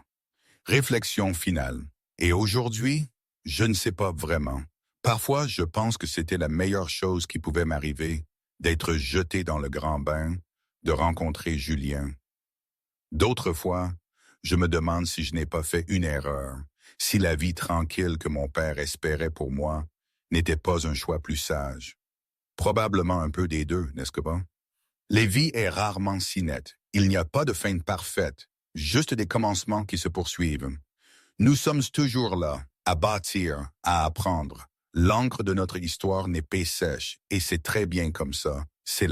Réflexion finale. Et aujourd'hui, je ne sais pas vraiment. Parfois, je pense que c'était la meilleure chose qui pouvait m'arriver, d'être jeté dans le grand bain, de rencontrer Julien. D'autres fois, je me demande si je n'ai pas fait une erreur, si la vie tranquille que mon père espérait pour moi n'était pas un choix plus sage. Probablement un peu des deux, n'est-ce pas? La vie est rarement si nette. Il n'y a pas de fin parfaite, juste des commencements qui se poursuivent. Nous sommes toujours là, à bâtir, à apprendre. L'encre de notre histoire n'est pas sèche, et c'est très bien comme ça. C'est la